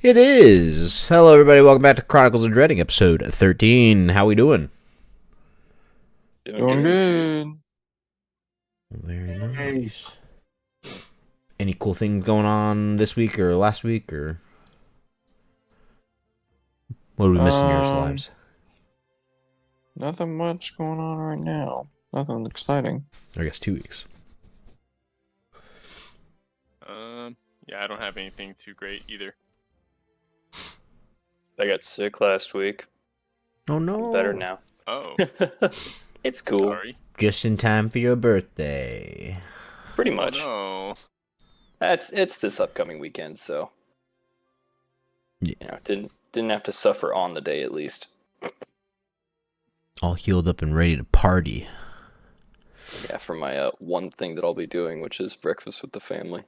It is. Hello, everybody. Welcome back to Chronicles of Dreding, episode 13. How we doing? Doing good. Very nice. Any cool things going on this week or last week, or what do we miss in your lives? Nothing much going on right now. Nothing exciting. I guess 2 weeks. Yeah, I don't have anything too great either. I got sick last week. Oh no! I'm better now. Oh, It's cool. sorry. Just in time for your birthday. Pretty much. Oh, It's this upcoming weekend, so Yeah. didn't have to suffer on the day at least. All healed up and ready to party. Yeah, for my one thing that I'll be doing, which is breakfast with the family.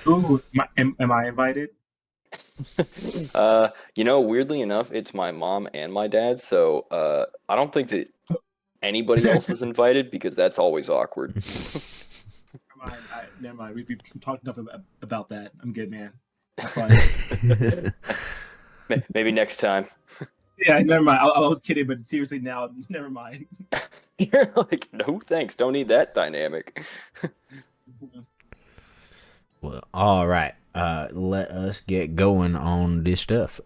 Ooh, am I invited? Weirdly enough, it's my mom and my dad, so I don't think that anybody else is invited because that's always awkward. Never mind. We've talked enough about that. I'm good, man. That's fine. Maybe next time. Yeah, never mind. I was kidding, but seriously now, never mind. You're like, no thanks, don't need that dynamic. Well, all right. Let us get going on this stuff.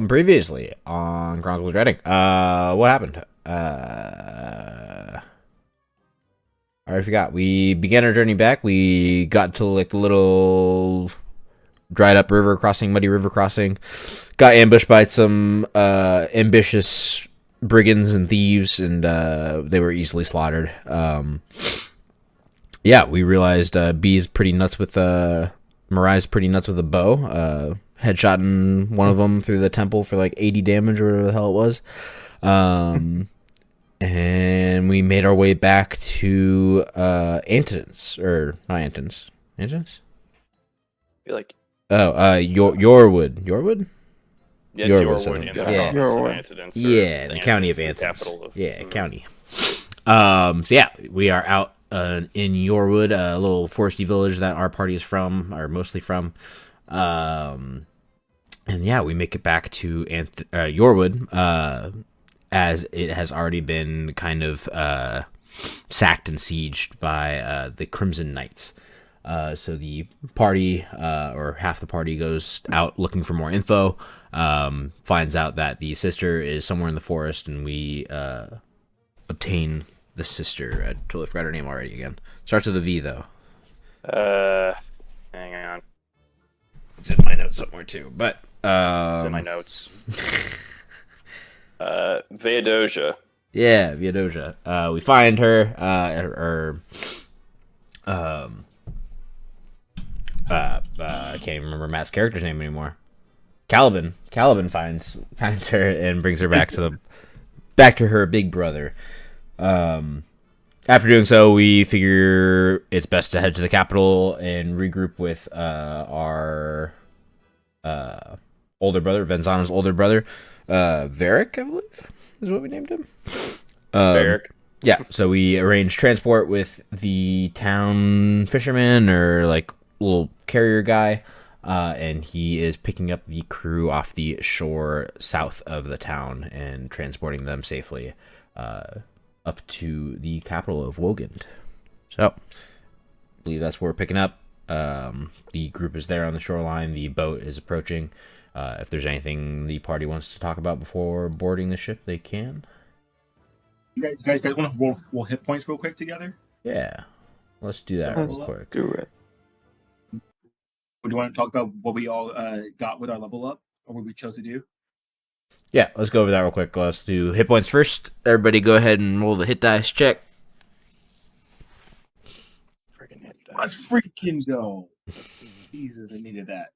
Previously on Chronicles of Dreding, what happened? I already forgot. We began our journey back. We got to like the little dried up river crossing, muddy river crossing. Got ambushed by some ambitious brigands and thieves, and they were easily slaughtered. Yeah, we realized B's pretty nuts with Marai's pretty nuts with a bow. Headshotting one of them through the temple for like 80 damage or whatever the hell it was. And we made our way back to Antons, or not Antons. Antons? I feel like Yorwood. Yorwood? yeah, it's Yorwood, Yorwood in the yeah. province of Yorwood. Antedon, Yeah, the county of the Antons. capital of County. So yeah, we are out in Yorwood, a little foresty village that our party is from, or mostly from. And yeah, we make it back to Yorwood, as it has already been kind of sacked and sieged by the Crimson Knights. So the party, or half the party, goes out looking for more info, finds out that the sister is somewhere in the forest, and we obtain the sister. I totally forgot her name already again. Starts with a V, though. hang on. It's in my notes somewhere, too. But, It's in my notes. Veodosia. yeah, Veodosia. We find her, I can't even remember Matt's character's name anymore. Caliban finds her and brings her back to her big brother. After doing so, we figure it's best to head to the capital and regroup with our older brother, Venzana's older brother, Varric, I believe, is what we named him. Varric. Yeah, so we arranged transport with the town fisherman, or like little carrier guy, and he is picking up the crew off the shore south of the town and transporting them safely up to the capital of Wogand. So, I believe that's where we're picking up. The group is there on the shoreline. The boat is approaching. If there's anything the party wants to talk about before boarding the ship, they can. You guys want to roll hit points real quick together? Yeah, let's do that Let's real quick. do it. Or do you want to talk about what we all got with our level up, or what we chose to do? Yeah, let's go over that real quick. Let's do hit points first. Everybody go ahead and roll the hit dice check. Let's freaking go! Jesus, I needed that.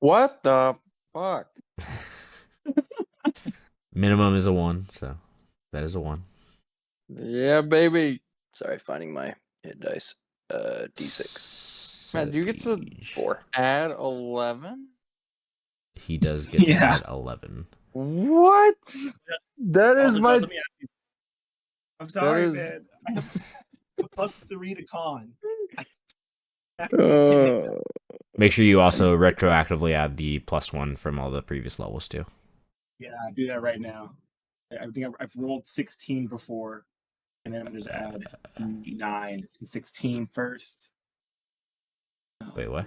What the fuck? Minimum is a 1, so that is a 1. Yeah, baby. Sorry, finding my hit dice. D6. Man, do you get to 4. add 11? He does get to Yeah. add 11. What? That is my. Let me ask you. I'm sorry, is- man. I have +3 to con. Make sure you also retroactively add the +1 from all the previous levels too. Yeah, do that right now. I think I've rolled 16 before, and then I'm just add 9 to 16 first. Wait, what?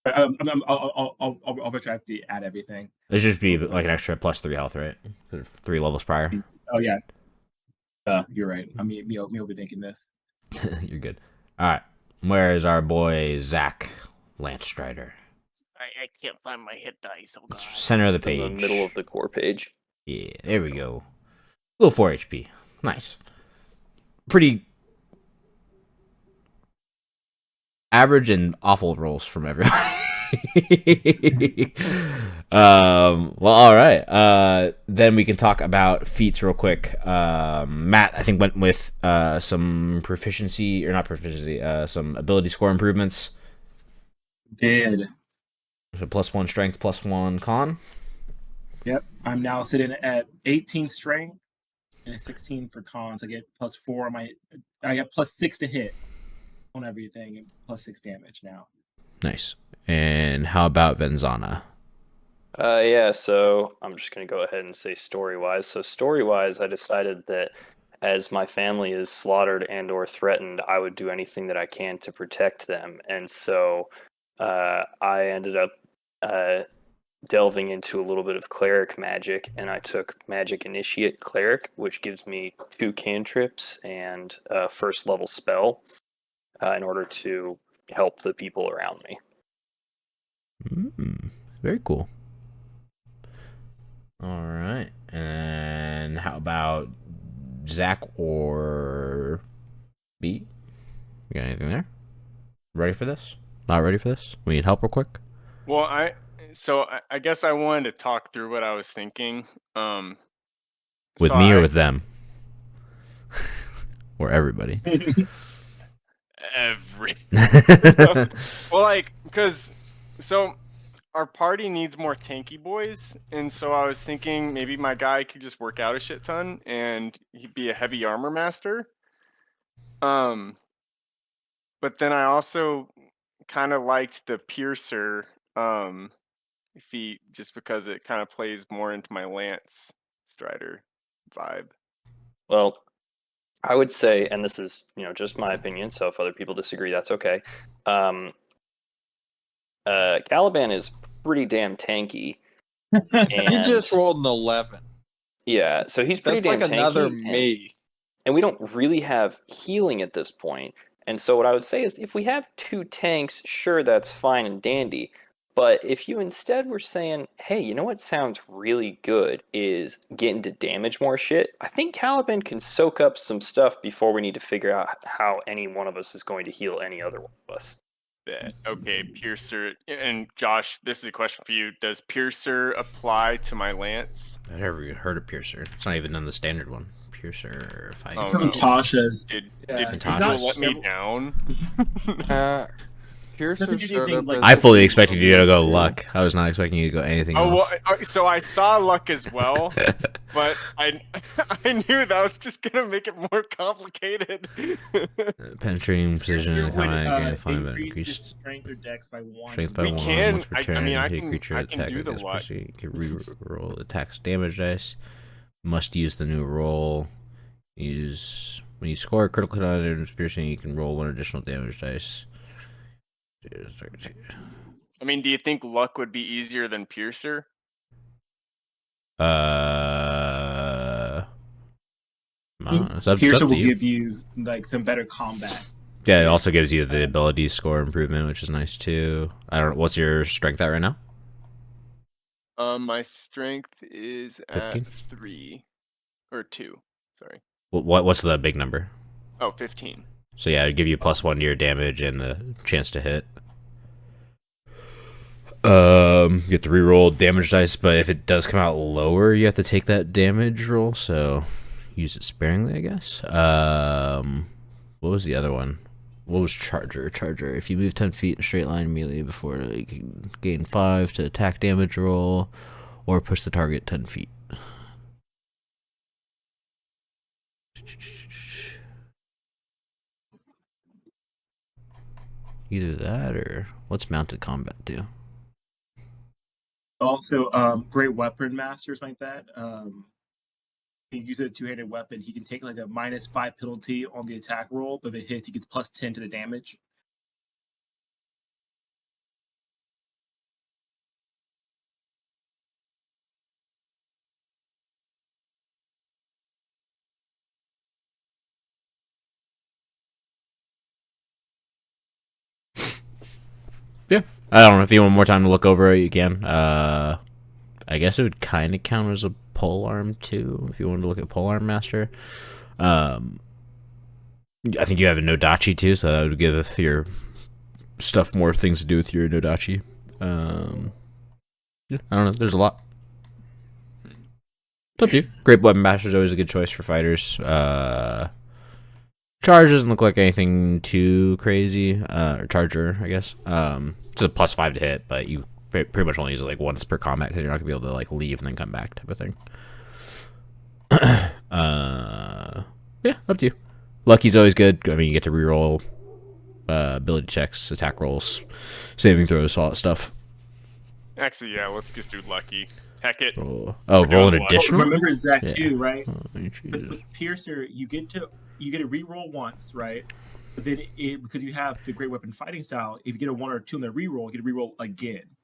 I'll retroactively add everything. It should just be like an extra +3 health, right? 3 levels prior. Oh yeah. You're right. I mean, me overthinking this. You're good. All right. Where is our boy Zach Lance-Strider? I can't find my hit dice. Oh god. Center of the page. In the middle of the core page. Yeah, there we go. Little 4 HP. Nice. Pretty average and awful rolls from everybody. Well, all right. Then we can talk about feats real quick. Matt, I think, went with some proficiency, or not proficiency, some ability score improvements. Did. So +1 strength, +1 con. Yep. I'm now sitting at 18 strength and a 16 for cons. I get +4 on my. I got +6 to hit on everything and +6 damage now. Nice. And how about Venzana? Yeah, so I'm just going to go ahead and say story-wise. So story-wise, I decided that as my family is slaughtered and or threatened, I would do anything that I can to protect them. And so I ended up delving into a little bit of cleric magic, and I took Magic Initiate Cleric, which gives me 2 cantrips and a first level spell in order to help the people around me. Very cool. All right. And how about Zach or B? You got anything there? Ready for this? Not ready for this? We need help real quick? Well, I guess I wanted to talk through what I was thinking. With so me or I- with them? Or everybody? every well, like, because so our party needs more tanky boys, and so I was thinking maybe my guy could just work out a shit ton and he'd be a heavy armor master. But then I also kind of liked the piercer feat just because it kind of plays more into my lance strider vibe. Well, I would say, and this is just my opinion, so if other people disagree, that's okay. Caliban is pretty damn tanky. You just And rolled an 11. yeah, so he's pretty That's like damn another tanky, me. and we don't really have healing at this point. And so what I would say is if we have 2 tanks, sure, that's fine and dandy. But if you instead were saying, hey, you know what sounds really good is getting to damage more shit, I think Caliban can soak up some stuff before we need to figure out how any one of us is going to heal any other one of us. Okay, piercer. And Josh, this is a question for you. Does piercer apply to my lance? I never even heard of Piercer. It's not even on the standard one. Piercer fight. Oh, Some no. Tasha's. Did Tasha's. Angel let me down? Piercer Doesn't do showed anything up like- as I fully expected you to go luck. I was not expecting you to go anything Oh, else. well, so I saw luck as well, but I knew that was just gonna make it more complicated. Penetrating precision Piercer and would combat find increase increased its strength or dex by 1. strength by We 1 can- once per I turn. mean, I Hit can- creature I can attack do the against luck. person. You can re-roll attacks damage dice. Must use the new roll. When you score a critical hit on an piercing, you can roll 1 additional damage dice. I mean, do you think luck would be easier than piercer? It's up Piercer to will you. give you like some better combat. Yeah, it also gives you the ability score improvement, which is nice too. I don't know, what's your strength at right now? My strength is 15? at 3 or 2. Sorry. What's the big number? Oh, 15. So yeah, it'd give you +1 to your damage and a chance to hit. You get to re-roll damage dice, but if it does come out lower, you have to take that damage roll. So use it sparingly, I guess. What was the other one? What was Charger? Charger. If you move 10 feet in a straight line immediately before, you can gain 5 to attack damage roll, or push the target 10 feet. Either that or what's mounted combat do? Also, great weapon masters like that. He uses a two-handed weapon. He can take like a -5 penalty on the attack roll, but if it hits, he gets +10 to the damage. Yeah. I don't know if you want more time to look over it, you can. I guess it would kind of count as a pole arm too, if you wanted to look at pole arm master. I think you have a Nodachi too, so that would give your stuff more things to do with your Nodachi. Yeah, I don't know. There's a lot. It's up to you. Great weapon master is always a good choice for fighters. Charge doesn't look like anything too crazy. Or charger, I guess. It's a +5 to hit, but you pretty much only use it like once per combat because you're not gonna be able to like leave and then come back type of thing. Yeah, up to you. Lucky's always good. I mean, you get to reroll ability checks, attack rolls, saving throws, all that stuff. Actually, yeah, let's just do lucky. Heck it. Roll We're an doing additional. Remember Zach Yeah. too, right? Jesus. With Piercer, you get to reroll once, right? But then because you have the great weapon fighting style, if you get a 1 or 2 in the reroll, you get to reroll again.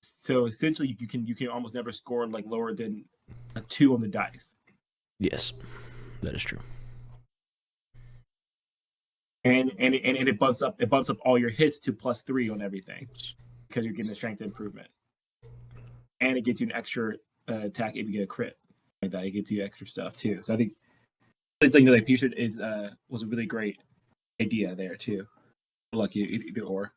So essentially, you can almost never score like lower than a 2 on the dice. Yes, that is true. And it bumps up all your hits to +3 on everything because you're getting the strength improvement, and it gets you an extra attack if you get a crit like that. It gets you extra stuff too. So I think it's like Piercer was a really great idea there too. Lucky either or.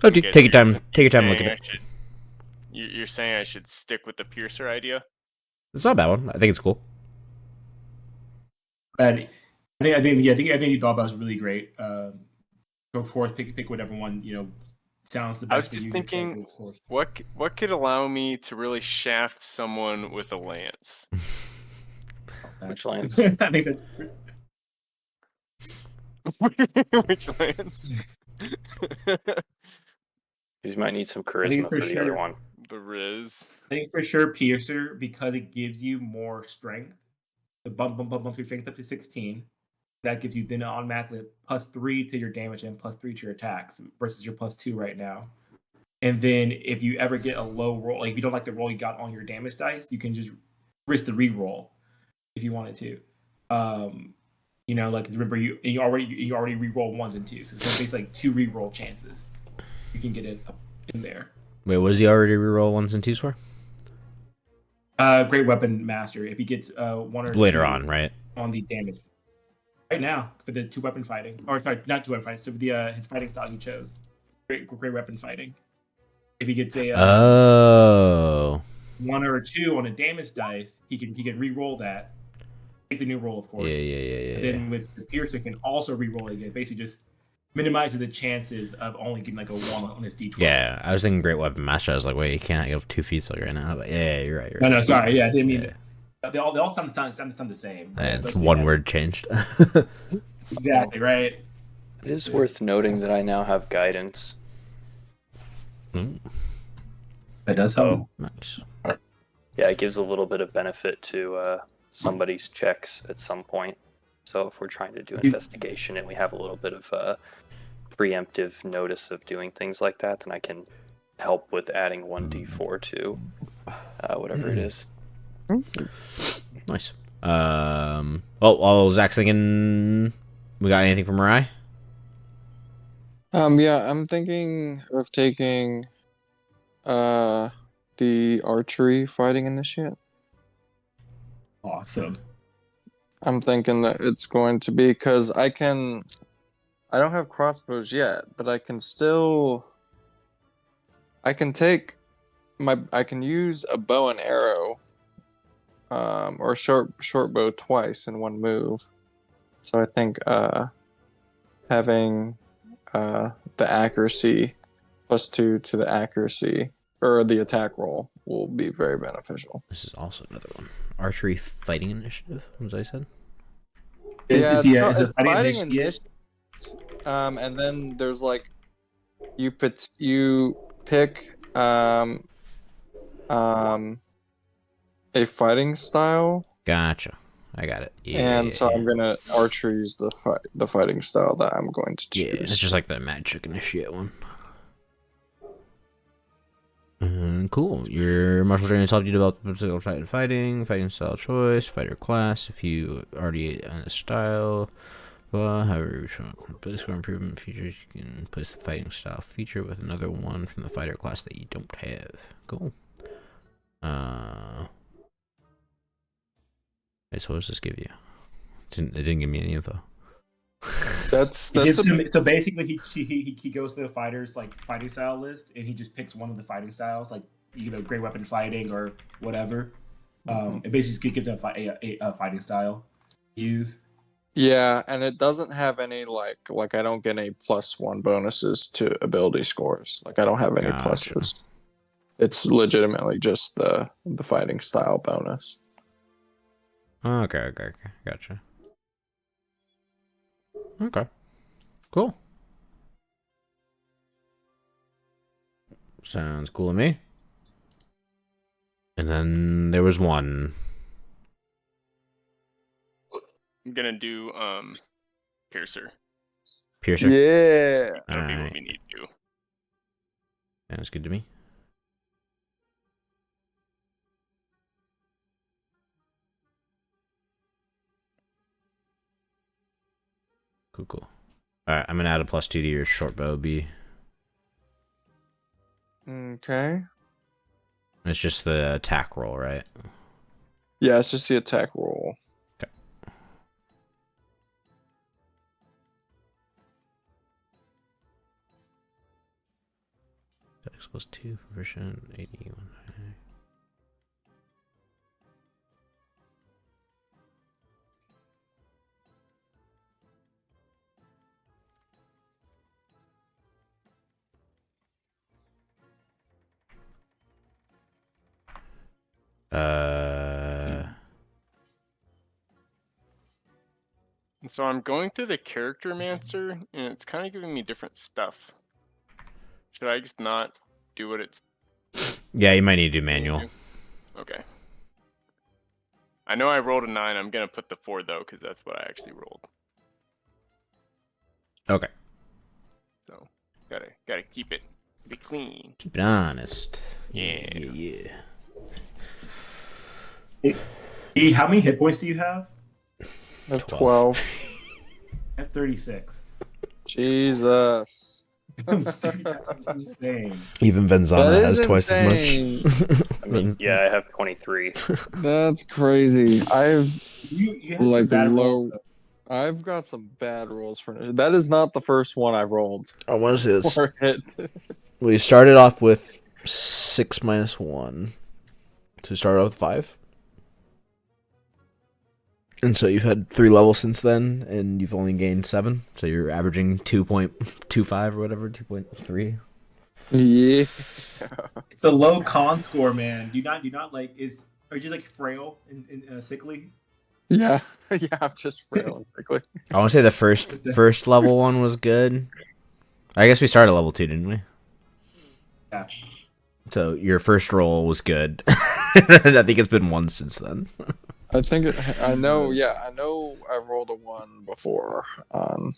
Oh, dude, take your time. Take your time looking at it. You're saying I should stick with the piercer idea? It's not a bad one. I think it's cool. And I think you thought about it was really great. Go forth, pick whatever one sounds the best. I was for just you, thinking, what could allow me to really shaft someone with a lance? Which lance? I think that's Which lance? You might need some charisma for the other one. The Riz. I think for sure Piercer, because it gives you more strength. The bump your strength up to 16. That gives you then automatically +3 to your damage and +3 to your attacks versus your +2 right now. And then if you ever get a low roll, like if you don't like the roll you got on your damage dice, you can just risk the re-roll if you wanted to. Like remember you already re-roll 1s and 2s, so it's basically like 2 re-roll chances. You can get it up in there. Wait, was he already reroll 1s and 2s for? Great weapon master. If he gets 1 or 2 Later on, right? On the damage. Right now, for the 2 weapon fighting, or sorry, not 2 weapon fighting. So for the his fighting style he chose, great weapon fighting. If he gets a 1 or 2 on a damage dice, he can re-roll that. Take the new roll, of course. Yeah. Then with the Piercer, can also re-roll it again. Basically, just minimizes the chances of only getting like a 1 on his D12. Yeah, I was thinking Great Weapon Master. I was like, wait, you can't go 2 feet like right now. But yeah, you're right. No, sorry. Yeah, I didn't mean. They all sound the same. It's one word changed. Exactly right. It is worth noting that I now have guidance. That does help. Nice. Yeah, it gives a little bit of benefit to somebody's checks at some point. So if we're trying to do investigation and we have a little bit of preemptive notice of doing things like that, then I can help with adding 1d4 to whatever it is. Nice. While Zach's thinking, we got anything from Mariah? Yeah, I'm thinking of taking the archery fighting initiate. Awesome. I'm thinking that it's going to be because I don't have crossbows yet, but I can use a bow and arrow, or short bow twice in one move. So I think having the accuracy +2 to the accuracy or the attack roll will be very beneficial. This is also another one. Archery fighting initiative, as I said. Is it's the fighting fighting initiative? and then there's like you pick a fighting style, Gotcha. I got it. Yeah, and so I'm gonna archery's the fighting style that I'm going to choose. yeah, it's just like the magic initiate one. Cool. Your martial training has helped you develop physical fighting style choice, fighter class. If you already on a style, however, place score improvement features, you can place the fighting style feature with another one from the fighter class that you don't have. Cool. So what does this give you? It didn't give me any info. That's So basically, he goes to the fighters like fighting style list, and he just picks one of the fighting styles, like great weapon fighting or whatever. It basically gives them a fighting style to use. yeah, and it doesn't have any like I don't get any +1 bonuses to ability scores. Like I don't have any Gotcha. pluses. It's legitimately just the fighting style bonus. Okay, gotcha. Okay, cool. Sounds cool to me. And then there was one. I'm gonna do Piercer. Piercer. Yeah. That'll be Alright. what we need to do. Sounds good to me. Cool. Alright, I'm gonna add a +2 to your short bow B. Okay. It's just the attack roll, right? Yeah, it's just the attack roll. Okay. Dex +2 for version 81. And so I'm going through the character mancer, and it's kind of giving me different stuff. Should I just not do what it's? Yeah, you might need to do manual. Okay. I know I rolled a 9. I'm gonna put the 4 though, because that's what I actually rolled. Okay. So gotta keep it clean. Keep it honest. Yeah. E, how many hit points do you have? I have 12. I have 36. Jesus. That's insane. Even Venzana That has is twice insane. as much. I mean, yeah, I have 23. That's crazy. You have Like, bad low- rolls, though. I've got some bad rolls for that. Is not the first one I've rolled I want to say this. for it. We started off with 6 - 1. So we started off with 5. And so you've had 3 levels since then, and you've only gained 7. So you're averaging 2.25 or whatever, 2.3. Yeah. It's a low con score, man. Do you not like are you just like frail and sickly? Yeah. Yeah, I'm just frail and sickly. I want to say the first level one was good. I guess we started level 2, didn't we? Yeah. So your first roll was good. I think it's been 1 since then. I know I've rolled a 1 before on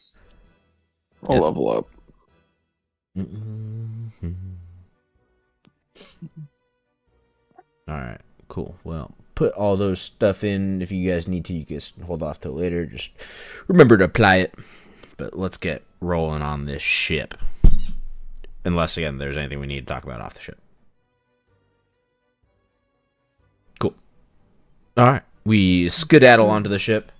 a Yeah. level up. Alright, cool. Well, put all those stuff in. If you guys need to, you guys hold off till later. Just remember to apply it. But let's get rolling on this ship. Unless, again, there's anything we need to talk about off the ship. Cool. Alright, we skedaddle onto the ship.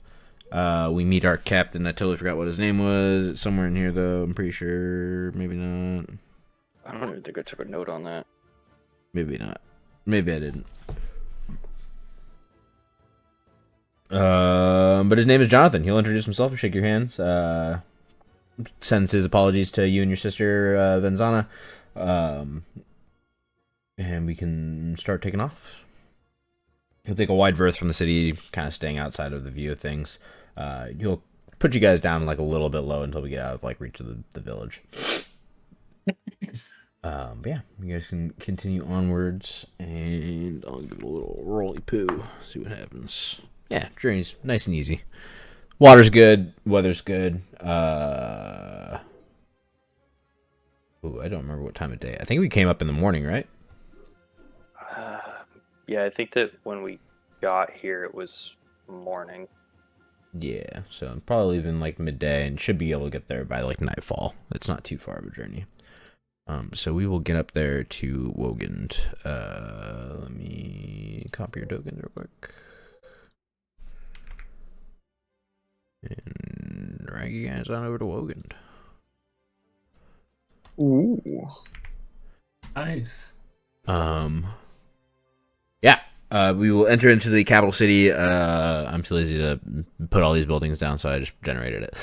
We meet our captain. I totally forgot what his name was. It's somewhere in here, though. I'm pretty sure. Maybe not. I don't even think I took a note on that. Maybe not. Maybe I didn't. But his name is Jonathan. He'll introduce himself and shake your hands. Sends his apologies to you and your sister, Venzana. and we can start taking off. He'll take a wide berth from the city, kind of staying outside of the view of things. He'll put you guys down like a little bit low until we get out of like reach of the village. But yeah, you guys can continue onwards, and I'll give it a little roly poo, see what happens. Yeah, journey's nice and easy. Water's good, weather's good. Ooh, I don't remember what time of day. I think we came up in the morning, right? Yeah, I think that when we got here, it was morning. Yeah, so I'm probably leaving like midday and should be able to get there by like nightfall. It's not too far of a journey. So we will get up there to Wogand. Let me copy your tokens real quick. And drag you guys on over to Wogand. Ooh. Nice. Yeah. We will enter into the capital city. I'm too lazy to put all these buildings down, so I just generated it.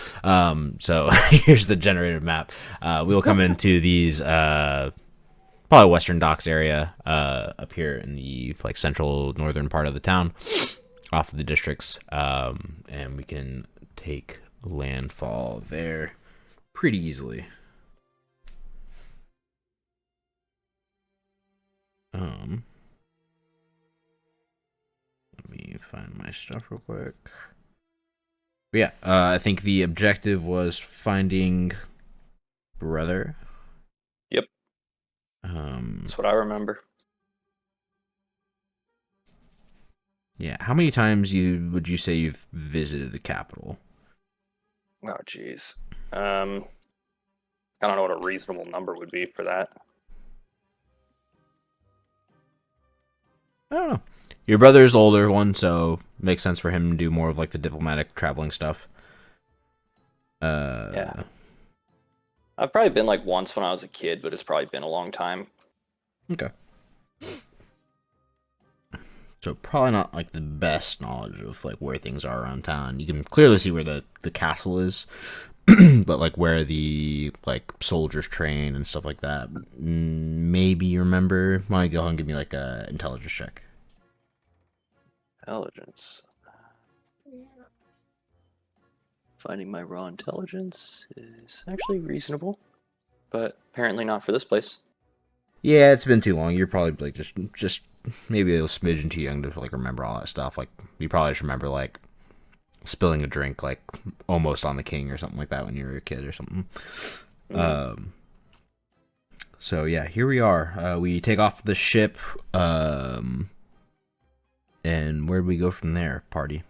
So here's the generated map. We will come into these probably Western Docks area up here in the like central northern part of the town, off of the districts, and we can take landfall there pretty easily. Let me find my stuff real quick. But yeah, I think the objective was finding brother. Yep. That's what I remember. Yeah, how many times would you say you've visited the capital? Oh, jeez. I don't know what a reasonable number would be for that. I don't know. Your brother's the older one, so it makes sense for him to do more of like the diplomatic traveling stuff. Yeah. I've probably been like once when I was a kid, but it's probably been a long time. Okay. So probably not like the best knowledge of like where things are around town. You can clearly see where the castle is, but like where the like soldiers train and stuff like that. Maybe you remember. Why don't you go ahead and give me like a intelligence check? Intelligence. Finding my raw intelligence is actually reasonable, but apparently not for this place. Yeah, it's been too long. You're probably like just maybe a little smidgen too young to like remember all that stuff. Like you probably just remember like spilling a drink like almost on the king or something like that when you were a kid or something. So yeah, here we are. We take off the ship. And where do we go from there, party?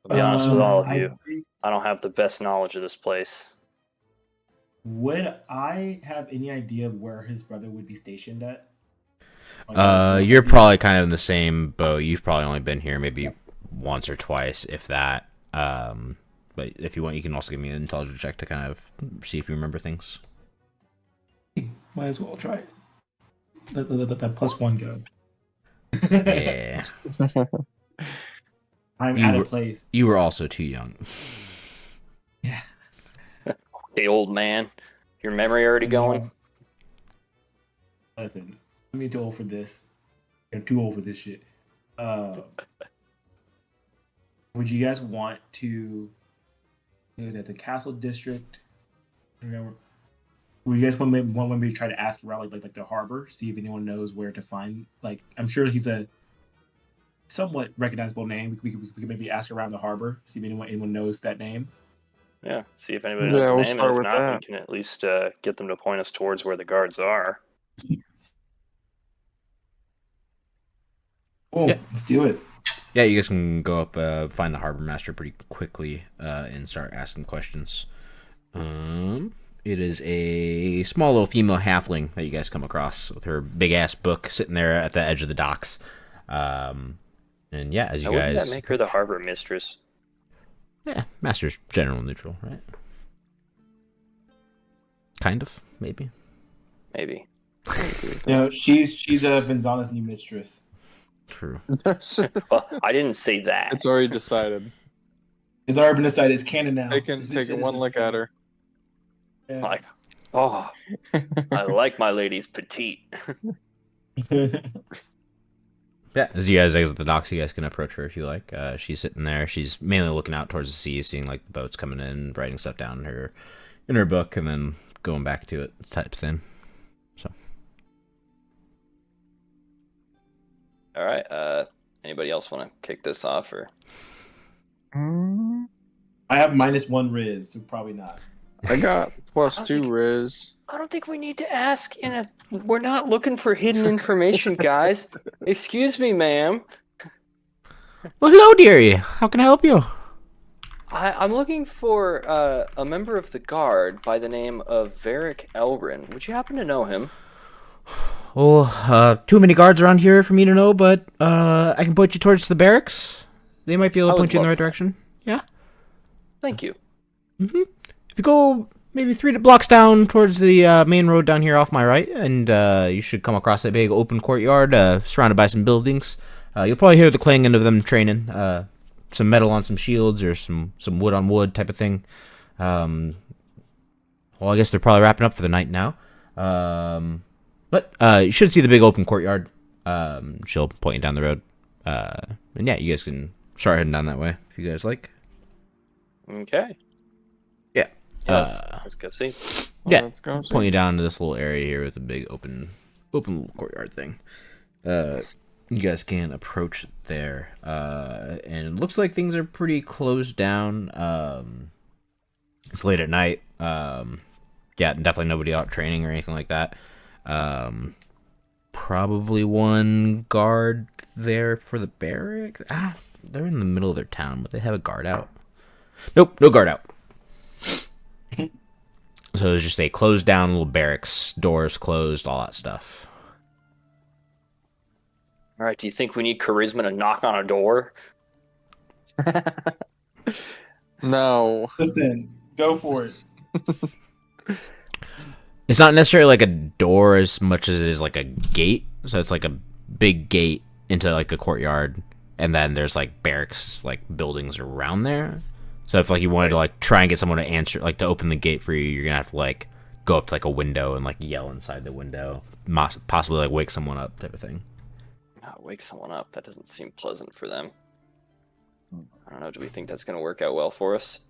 I'll be honest with all of I you. think- I don't have the best knowledge of this place. Would I have any idea of where his brother would be stationed at? You're probably kind of in the same boat. You've probably only been here maybe once or twice, if that. But if you want, you can also give me an intelligence check to kind of see if you remember things. Might as well try it. Let that +1 go. Yeah. I'm You out were- of place. You were also too young. Yeah. Hey, old man, your memory already going? Listen, I'm too old for this. I'm too old for this shit. Would you guys want to do it at the castle district? Remember, would you guys want me to try to ask around like the harbor, see if anyone knows where to find? Like, I'm sure he's a somewhat recognizable name. We could maybe ask around the harbor, see if anyone knows that name. Yeah, see if anybody knows Yeah, the we'll name, start and if with not, that. we can at least get them to point us towards where the guards are. Cool, Yeah. let's do it. Yeah, you guys can go up, find the harbor master pretty quickly, and start asking questions. It is a small little female halfling that you guys come across with her big ass book sitting there at the edge of the docks. And yeah, as you Wouldn't guys, that make her the harbor mistress? yeah, master's general neutral, right? Kind of, maybe. Maybe. No, she's Benzana's new mistress. True. Well, I didn't say that. It's already decided. It's already been decided. It's canon now. Taking one look at her. Yeah. Like, Oh, I like my ladies petite. Yeah, as you guys exit the docks, you guys can approach her if you like. She's sitting there. She's mainly looking out towards the sea, seeing like the boats coming in, writing stuff down in her book, and then going back to it, type thing. So, All right. Anybody else want to kick this off or? I have -1 Riz, so probably not. I got +2 Riz. I don't think we need to ask. We're not looking for hidden information, guys. Excuse me, ma'am. well, hello, dearie. How can I help you? I'm looking for a member of the guard by the name of Varric Elrin. Would you happen to know him? Oh, too many guards around here for me to know, but I can point you towards the barracks. They might be able to point you in the right direction. Yeah. Thank you. If you go maybe 3 blocks down towards the main road down here off my right, and you should come across a big open courtyard surrounded by some buildings. You'll probably hear the clanging of them training. Some metal on some shields or some wood on wood type of thing. Well, I guess they're probably wrapping up for the night now. But you should see the big open courtyard. She'll point you down the road. And yeah, you guys can start heading down that way if you guys like. Okay. Yeah. Let's go see. Yeah. Let's go. Point you down to this little area here with a big open little courtyard thing. You guys can approach there. And it looks like things are pretty closed down. It's late at night. Yeah, definitely nobody out training or anything like that. Probably one guard there for the barrack. They're in the middle of their town, but they have a guard out. Nope, no guard out. So it's just a closed down little barracks, doors closed, all that stuff. All right. Do you think we need charisma to knock on a door? No. Listen, go for it. It's not necessarily like a door as much as it is like a gate. So it's like a big gate into like a courtyard, and then there's like barracks, like buildings around there. So if like you wanted to like try and get someone to answer, like to open the gate for you, you're gonna have to like go up to like a window and like yell inside the window, possibly like wake someone up type of thing. Wake someone up. That doesn't seem pleasant for them. I don't know. Do we think that's going to work out well for us?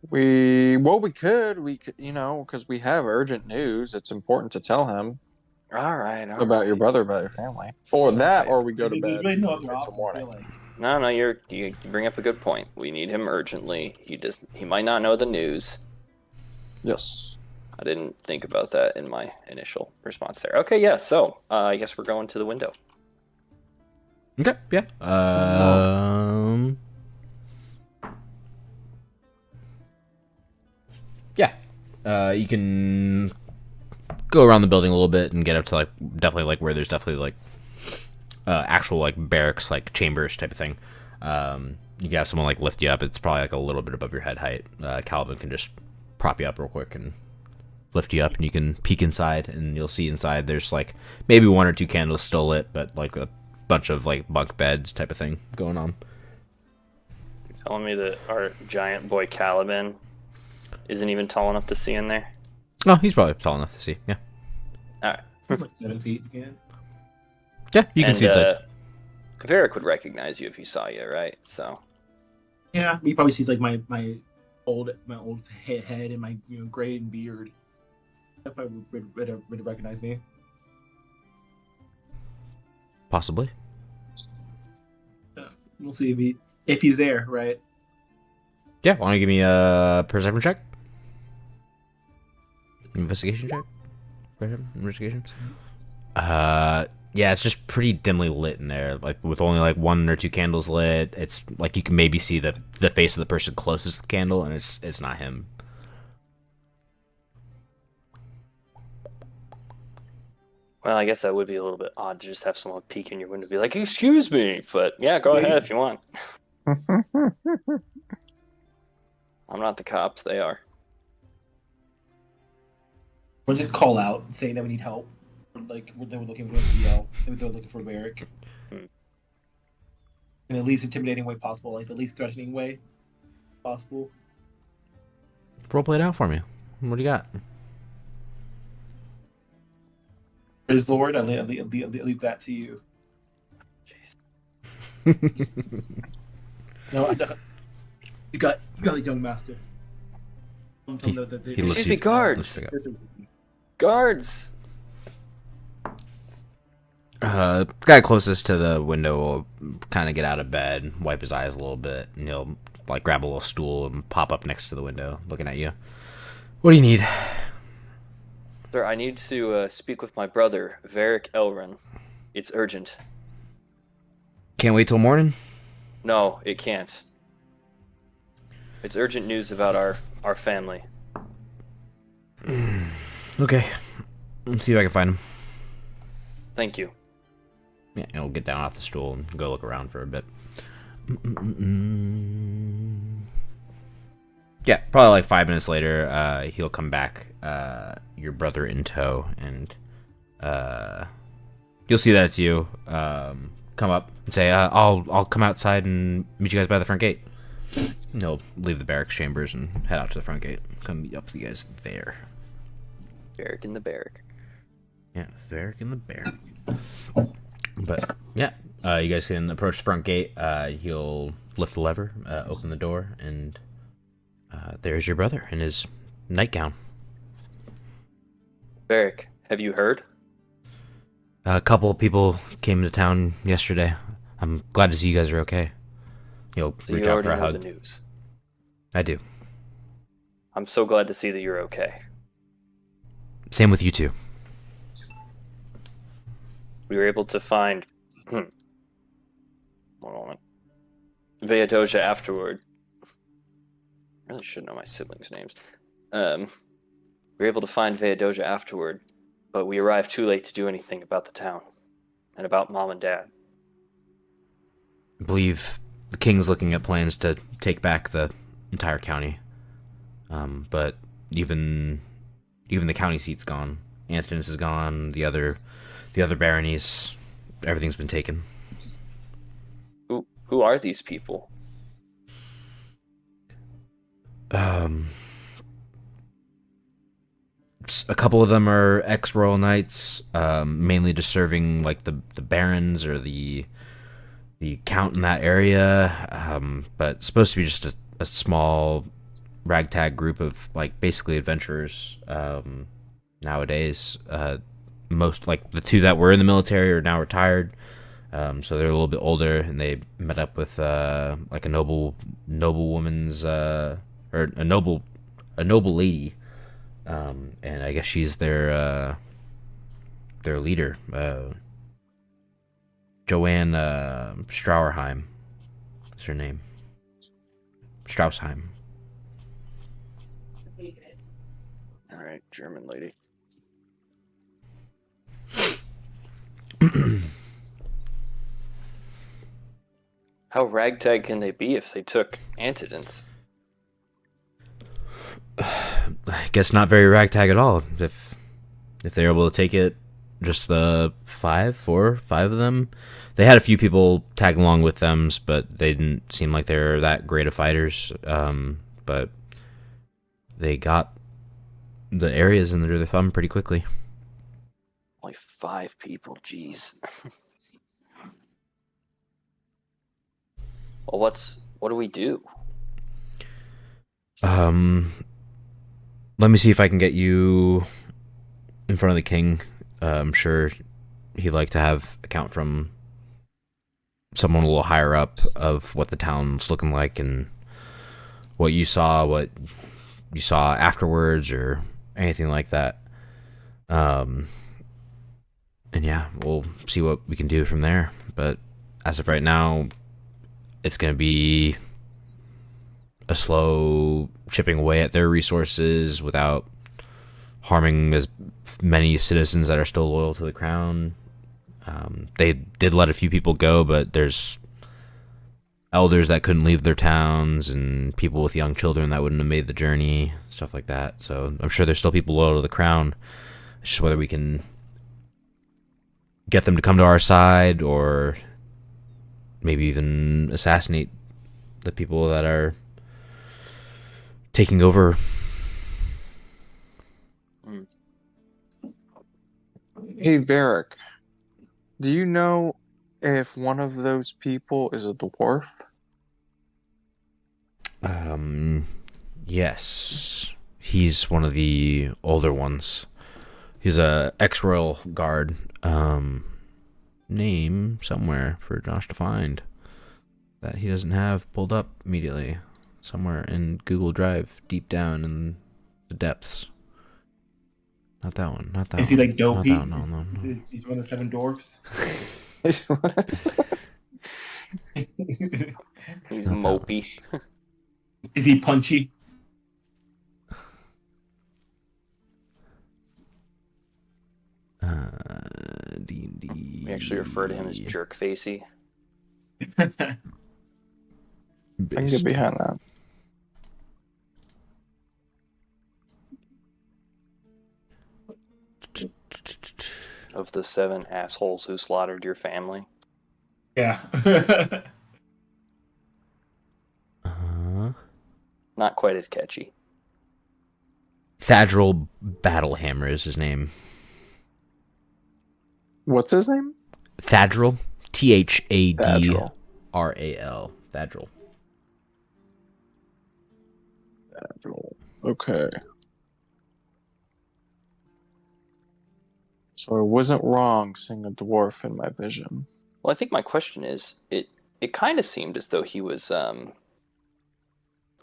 We could, because we have urgent news. It's important to tell him All right. about your brother, about your family, or that, or we go to There's bed really no other until option, I morning. feel like. No, you bring up a good point. We need him urgently. He might not know the news. Yes. I didn't think about that in my initial response there. Okay, yeah. So I guess we're going to the window. Okay, yeah. Yeah. You can go around the building a little bit and get up to like definitely like where there's definitely like actual like barracks, like chambers type of thing. You can have someone like lift you up. It's probably like a little bit above your head height. Calvin can just prop you up real quick and lift you up, and you can peek inside, and you'll see inside there's like maybe 1 or 2 candles still lit, but like a bunch of like bunk beds type of thing going on. You're telling me that our giant boy Caliban isn't even tall enough to see in there? Oh, he's probably tall enough to see. Yeah. All right. Like 7 feet again. Yeah, you can see inside. Varric would recognize you if he saw you, right? So. Yeah, he probably sees like my old head and my gray and beard. That probably would recognize me. Possibly. Yeah, we'll see if he's there, right? Yeah, want to give me a perception check? Investigation check? Investigation? Yeah, it's just pretty dimly lit in there. Like with only like 1 or 2 candles lit. It's like you can maybe see the face of the person closest to the candle, and it's not him. Well, I guess that would be a little bit odd to just have someone peek in your window and be like, "Excuse me," but yeah, go ahead if you want. I'm not the cops; they are. We'll just call out saying that we need help. Like they were looking for yell. They were looking for Varric. In the least intimidating way possible, like the least threatening way possible. Roleplay it out for me. What do you got? Praise the Lord. I leave that to you. No, I don't. You got it, young master. He lifts Excuse you- me, guards. lifts you up. Guards. Guy closest to the window will kind of get out of bed, wipe his eyes a little bit, and he'll like grab a little stool and pop up next to the window, looking at you. What do you need? Sir, I need to speak with my brother, Varric Elrin. It's urgent. Can't wait till morning. No, it can't. It's urgent news about our family. Okay, let's see if I can find him. Thank you. Yeah, he'll get down off the stool and go look around for a bit. Yeah, probably like 5 minutes later, he'll come back, your brother in tow, and you'll see that it's you. Come up and say, I'll come outside and meet you guys by the front gate. And he'll leave the barracks chambers and head out to the front gate. Come meet up with you guys there. Varric in the barrack. Yeah, Varric in the barrack. But yeah, you guys can approach the front gate. He'll lift the lever, open the door, and there's your brother in his nightgown. Varric, have you heard? A couple of people came to town yesterday. I'm glad to see you guys are okay. You'll So reach you out already for a know hug. the news. I do. I'm so glad to see that you're okay. Same with you two. We were able to find one moment. Veodosia afterward. I really should know my siblings' names. We were able to find Veodosia afterward, but we arrived too late to do anything about the town and about Mom and Dad. I believe the king's looking at plans to take back the entire county. But even the county seat's gone. Anthony's is gone. The other baronies, everything's been taken. Who are these people? A couple of them are ex-royal knights, mainly just serving like the barons or the count in that area. But it's supposed to be just a small ragtag group of like basically adventurers. Nowadays, most like the two that were in the military are now retired. So they're a little bit older, and they met up with like a noble woman's or a noble lady, and I guess she's their leader, Joanne Strauerheim is her name. Strausheim. All right, German lady. How ragtag can they be if they took antidents? I guess not very ragtag at all. If they're able to take it, just the 5 of them. They had a few people tag along with them, but they didn't seem like they were that great of fighters. But they got the areas under their thumb pretty quickly. Only 5 people, jeez. Well, what do we do? Let me see if I can get you in front of the king. I'm sure he'd like to have account from someone a little higher up of what the town's looking like and what you saw afterwards or anything like that. And yeah, we'll see what we can do from there. But as of right now, it's going to be a slow chipping away at their resources without harming as many citizens that are still loyal to the crown. They did let a few people go, but there's elders that couldn't leave their towns and people with young children that wouldn't have made the journey, stuff like that. So I'm sure there's still people loyal to the crown. It's just whether we can get them to come to our side or maybe even assassinate the people that are taking over Hey, Varric, do you know if one of those people is a dwarf? Yes. He's one of the older ones. He's a ex-royal guard. Name somewhere for Josh to find that he doesn't have pulled up immediately. Somewhere in Google Drive, deep down in the depths. Not that one. Not that Is one. he like dopey? Not that one. No. He's one of the 7 dwarfs. What? He's Not that one. mopey. Is he punchy? D&D. We actually refer to him as jerk facey. I can get behind that. Of the 7 assholes who slaughtered your family. Yeah. Not quite as catchy. Thadril Battlehammer is his name. What's his name? Thadril. Thadril. Thadral. Thadril. Okay. So I wasn't wrong seeing a dwarf in my vision. Well, I think my question is, it kind of seemed as though he was,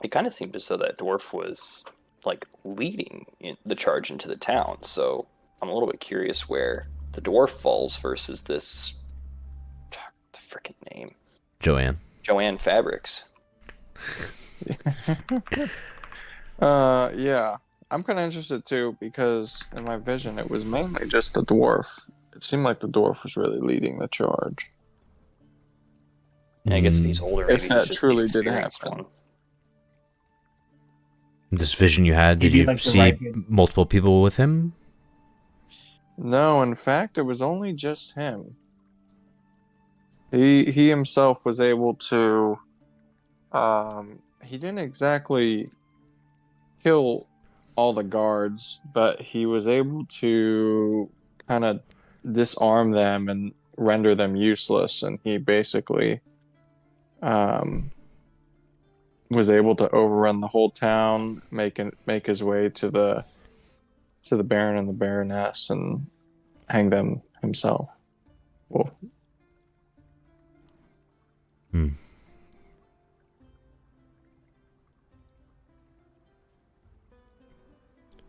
it kind of seemed as though that dwarf was, like, leading the charge into the town, so I'm a little bit curious where the dwarf falls versus this, the frickin' name. Joanne Fabrics. Yeah. I'm kind of interested too because in my vision it was mainly just the dwarf. It seemed like the dwarf was really leading the charge. Yeah, I guess if he's older, maybe If he's that just truly the did experienced happen. one. This vision you had, did Maybe you it's like the see right hand. multiple people with him? No, in fact, it was only just him. He himself was able to. He didn't exactly kill all the guards, but he was able to kind of disarm them and render them useless. And he basically was able to overrun the whole town, make his way to the Baron and the Baroness, and hang them himself. Well,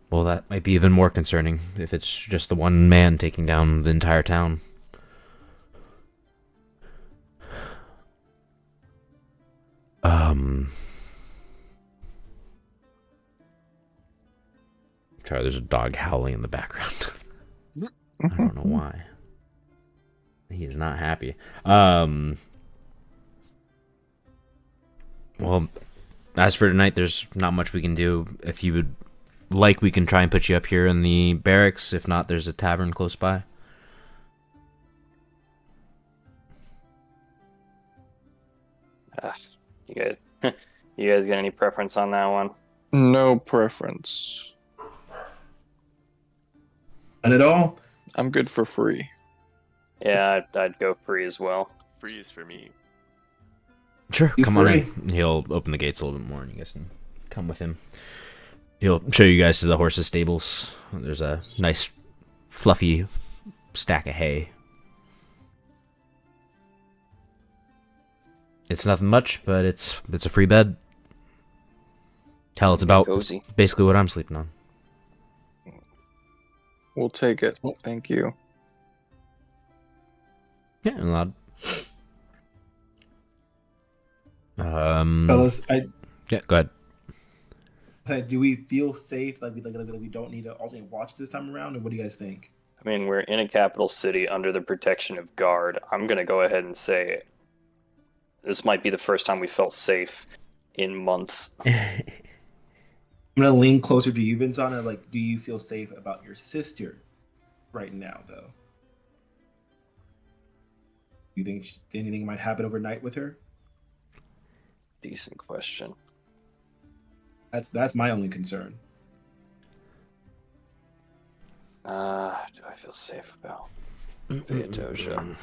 Well, that might be even more concerning if it's just the one man taking down the entire town. Sorry, there's a dog howling in the background. I don't know why. He is not happy. Well, as for tonight, there's not much we can do. If you would like, we can try and put you up here in the barracks. If not, there's a tavern close by. You guys, you guys got any preference on that one? no preference. None at all? I'm good for free. Yeah, I'd go free as well. Free is for me. Sure, You come on free? in. He'll open the gates a little bit more, and you guys can come with him. He'll show you guys to the horses' stables. There's a nice, fluffy stack of hay. It's nothing much, but it's a free bed. Hell, it's about Cozy. basically what I'm sleeping on. We'll take it. Thank you. Yeah, and loud. Fellas, Yeah, go ahead. do we feel safe? Like we don't need to alternate watch this time around, or what do you guys think? I mean, we're in a capital city under the protection of guard. I'm gonna go ahead and say this might be the first time we felt safe in months. I'm gonna lean closer to you, Vincent. Like, do you feel safe about your sister right now, though? You think anything might happen overnight with her? Decent question. That's my only concern. Do I feel safe about Theodosia?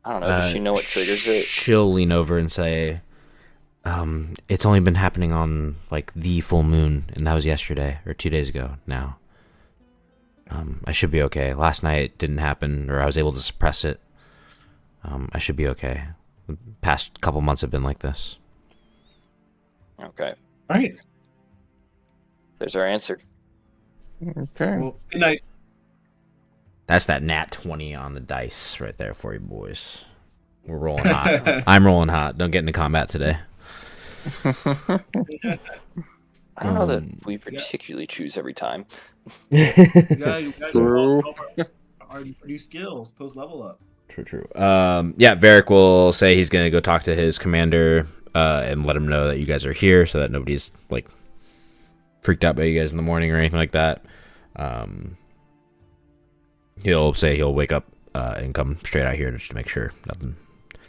I don't know. Does she know what triggers it? She'll lean over and say, it's only been happening on like the full moon, and that was yesterday or 2 days ago now. I should be okay. Last night it didn't happen, or I was able to suppress it. I should be okay. The past couple months have been like this. Okay. All right. There's our answer. Okay. Well, good night. That's that nat 20 on the dice right there for you boys. We're rolling hot. I'm rolling hot. Don't get into combat today. I don't know that we particularly choose every time. You gotta True. our new skills post level up. True. Yeah, Varric will say he's gonna go talk to his commander and let him know that you guys are here, so that nobody's like freaked out by you guys in the morning or anything like that. He'll say he'll wake up and come straight out here just to make sure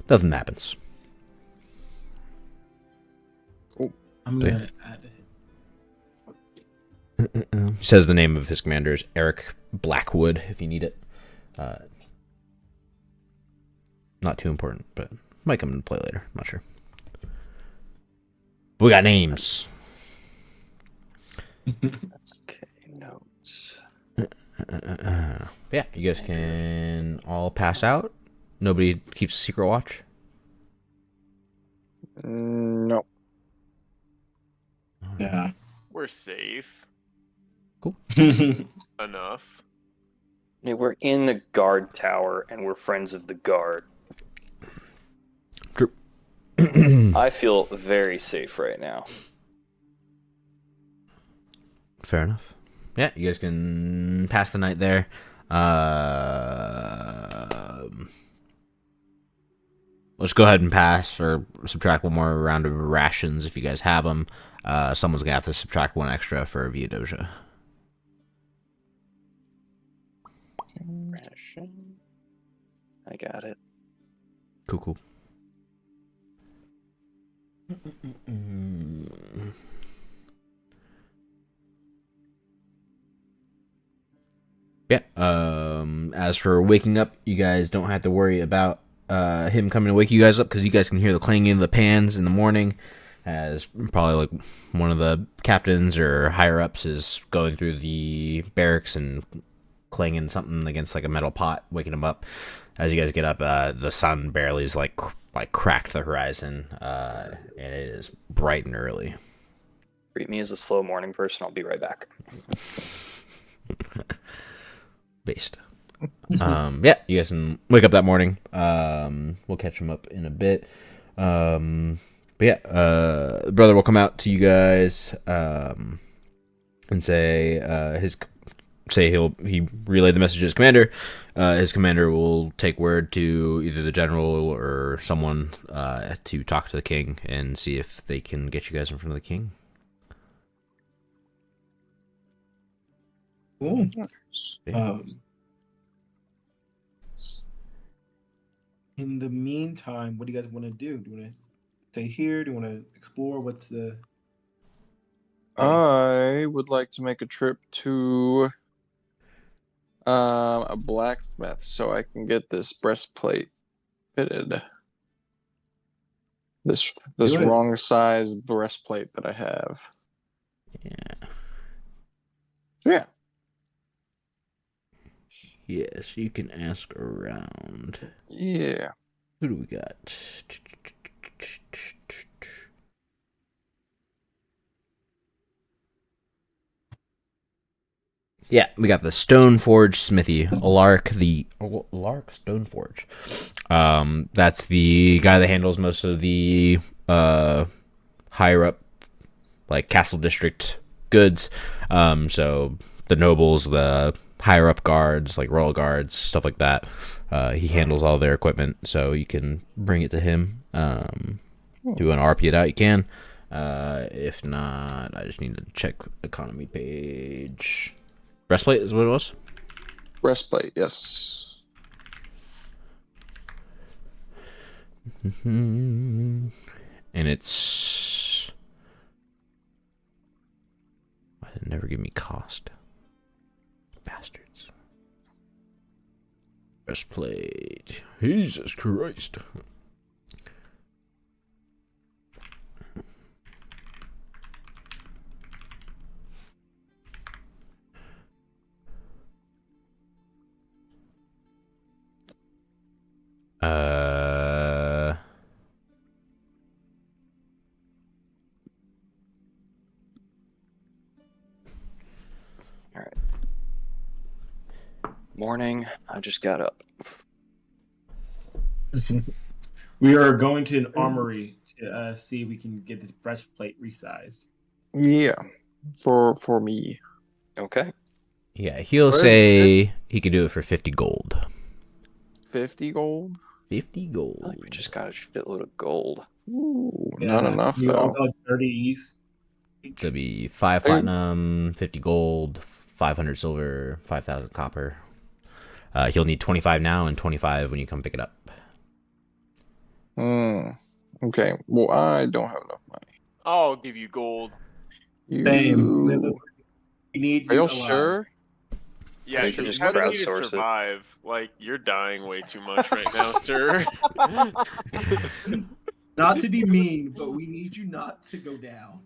nothing happens. I'm gonna add He says the name of his commander is Eric Blackwood if you need it. Not too important, but might come into play later. I'm not sure. But we got names. Okay, notes. Yeah, you guys can all pass out. Nobody keeps a secret watch. No. Yeah. We're safe Cool. enough. I mean, we're in the guard tower and we're friends of the guard. True. I feel very safe right now. Fair enough. Yeah, you guys can pass the night there. Let's go ahead and pass or subtract one more round of rations if you guys have them. Someone's going to have to subtract one extra for Theodosia. Ration. I got it. Cool. Yeah. As for waking up, you guys don't have to worry about him coming to wake you guys up because you guys can hear the clanging of the pans in the morning. As probably like one of the captains or higher ups is going through the barracks and clanging something against like a metal pot, waking him up. As you guys get up, the sun barely is like cracked the horizon, and it is bright and early. Treat me as a slow morning person. I'll be right back. Based. Yeah, you guys can wake up that morning. We'll catch him up in a bit. But yeah, the brother will come out to you guys and say he relayed the message to his commander. His commander will take word to either the general or someone to talk to the king and see if they can get you guys in front of the king. Cool. Yeah. In the meantime, what do you guys want to do? Do you want to stay here? Do you want to explore? What's the? I would like to make a trip to a blacksmith so I can get this breastplate fitted. This Do it. wrong size breastplate that I have. Yeah. Yeah. Yes, you can ask around. Yeah. Who do we got? Yeah, we got the Stoneforge Smithy, Alark Stoneforge. That's the guy that handles most of the higher up, like Castle District goods. So the nobles, the higher up guards, like royal guards, stuff like that. He handles all their equipment, so you can bring it to him. Do you want to RP it out? You can. If not, I just need to check economy page. Breastplate is what it was? Breastplate, yes. And it's... Why did it never give me cost? Bastards. Breastplate. Jesus Christ. Uh, Morning. I just got up. We are going to an armory to see if we can get this breastplate resized. Yeah, for me. Okay. yeah, he'll What is say he could do it for 50 gold. 50 gold. 50 I feel gold. like we just got a shitload of gold. Ooh, not enough You all though. got 30 east. That'd be 5 platinum, 50 gold, 500 silver, 5,000 copper. He'll need 25 now and 25 when you come pick it up. Okay. Well, I don't have enough money. I'll give you gold. Same. You... We need Are you y'all alive. sure? Yeah, We you could just have me to crowdsource it. survive. Like, you're dying way too much right now, sir. Not to be mean, but we need you not to go down.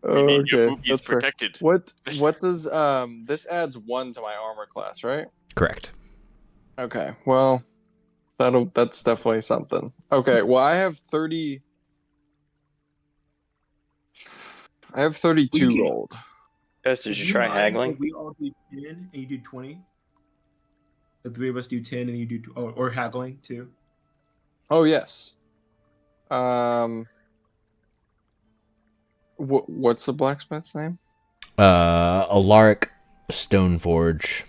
You need your Okay, boobies that's fair. protected. What does this adds 1 to my armor class, right? Correct. Okay. Well, that's definitely something. Okay. Well, I have 30. I have 32 can- gold. Guys, did you try mind haggling? if we all do 10 and you do 20? The 3 of us do 10 and you do or haggling too. Oh yes. What's the blacksmith's name? Alaric Stoneforge.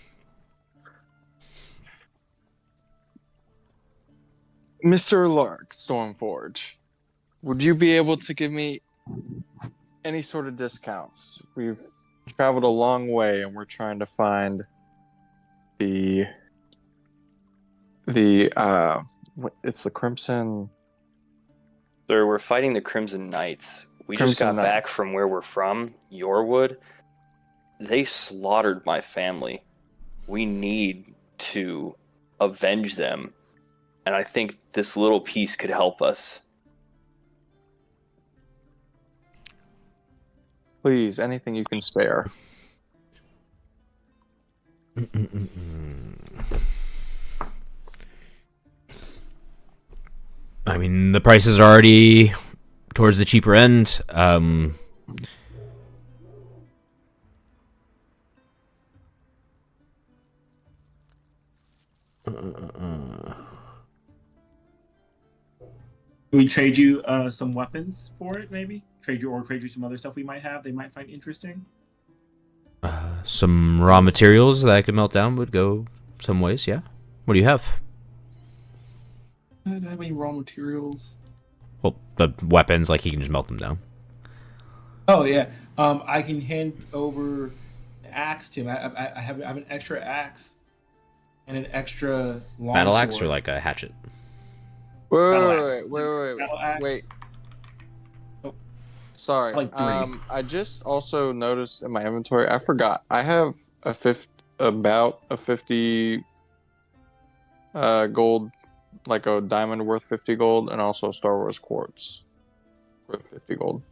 Mr. Lark Stormforge. Would you be able to give me any sort of discounts? We've traveled a long way and we're trying to find the it's the Crimson. Sir, we're fighting the Crimson Knights. We just Crimson got back Knights. from where we're from, Yorewood. They slaughtered my family. We need to avenge them. And I think this little piece could help us. Please, anything you can spare. I mean, the prices are already towards the cheaper end. We trade you some weapons for it, maybe? Trade you some other stuff we might have they might find interesting. Some raw materials that I could melt down would go some ways, yeah. What do you have? Do I have any raw materials? Well, the weapons, like he can just melt them down. Oh yeah. I can hand over an axe to him. I have an extra axe and an extra long Battle axe sword. or like a hatchet? Battle axe. Wait. Oh. Sorry. Like 3. I just also noticed in my inventory, I forgot. I have about a 50 gold, like a diamond worth 50 gold, and also a Star Wars quartz worth 50 gold.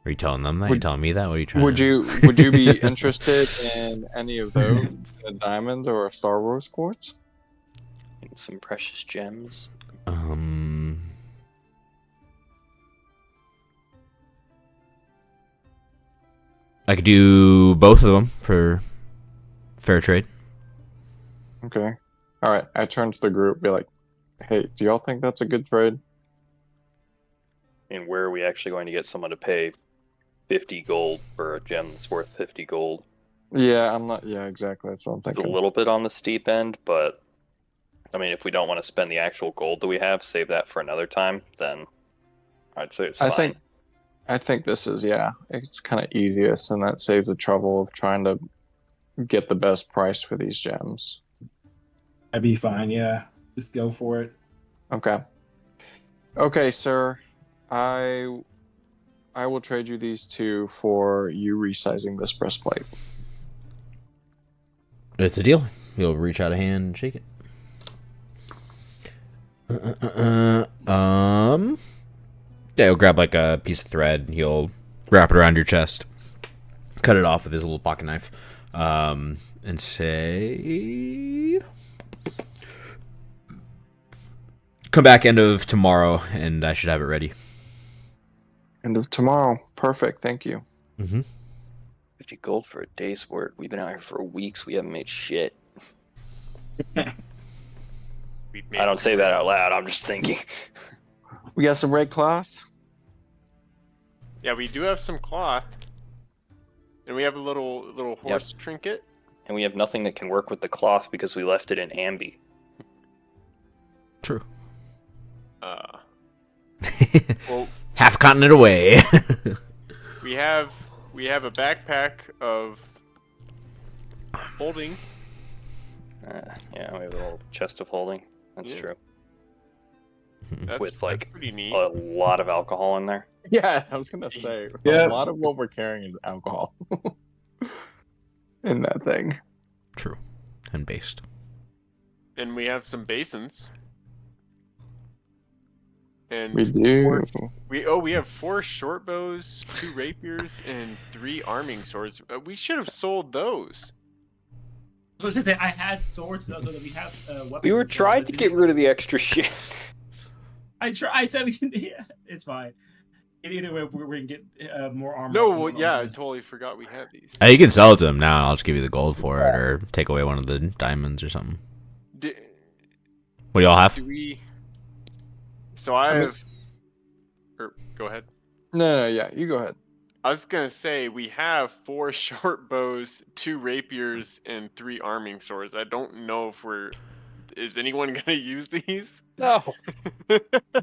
Are you telling them that? Are you telling me that? What are you trying Would you be interested in any of those? A diamond or a Star Wars quartz? And some precious gems. I could do both of them for fair trade. Okay. All right. I turn to the group, be like, "Hey, do y'all think that's a good trade?" And where are we actually going to get someone to pay 50 gold for a gem that's worth 50 gold? Yeah, I'm not. Yeah, exactly. That's what I'm It's a thinking. little bit on the steep end, but I mean, if we don't want to spend the actual gold that we have, save that for another time, then I'd say it's fine. I think this is, yeah, it's kind of easiest, and that saves the trouble of trying to get the best price for these gems. That'd be fine, yeah. Just go for it. Okay. Okay, sir. I I will trade you these 2 for you resizing this breastplate. It's a deal. He'll reach out a hand and shake it. Yeah, he'll grab like a piece of thread. He'll wrap it around your chest, cut it off with his little pocket knife, and say, "Come back end of tomorrow, and I should have it ready." End of tomorrow. Perfect. Thank you. 50 gold for a day's work. We've been out here for weeks. We haven't made shit. I don't say that out loud. I'm just thinking. We got some red cloth. Yeah, we do have some cloth, and we have a little horse trinket. And we have nothing that can work with the cloth because we left it in Ambi. True. Well, Half continent away. we have a backpack of holding. Yeah, we have a little chest of holding. That's Yeah. true. That's, With, that's like, pretty neat. A lot of alcohol in there. Yeah, I was gonna say Yeah. a lot of what we're carrying is alcohol in that thing. True. And based. And we have some basins. And We do. we have 4 short bows, 2 rapiers, and 3 arming swords. We should have sold those. So I was gonna say I had swords so that we have weapons. We were and stuff, trying but to get rid of the extra shit. I said we can. Yeah, it's fine. Either way, we're gonna get more armor. No, and well, more yeah, I armor. totally forgot we had these. You can sell it to him now, and I'll just give you the gold for it, or take away one of the diamonds or something. What do y'all have? Do we? So I have. Or go ahead. No, yeah, you go ahead. I was gonna say we have 4 short bows, 2 rapiers, and 3 arming swords. I don't know if we're. Is anyone gonna use these? No.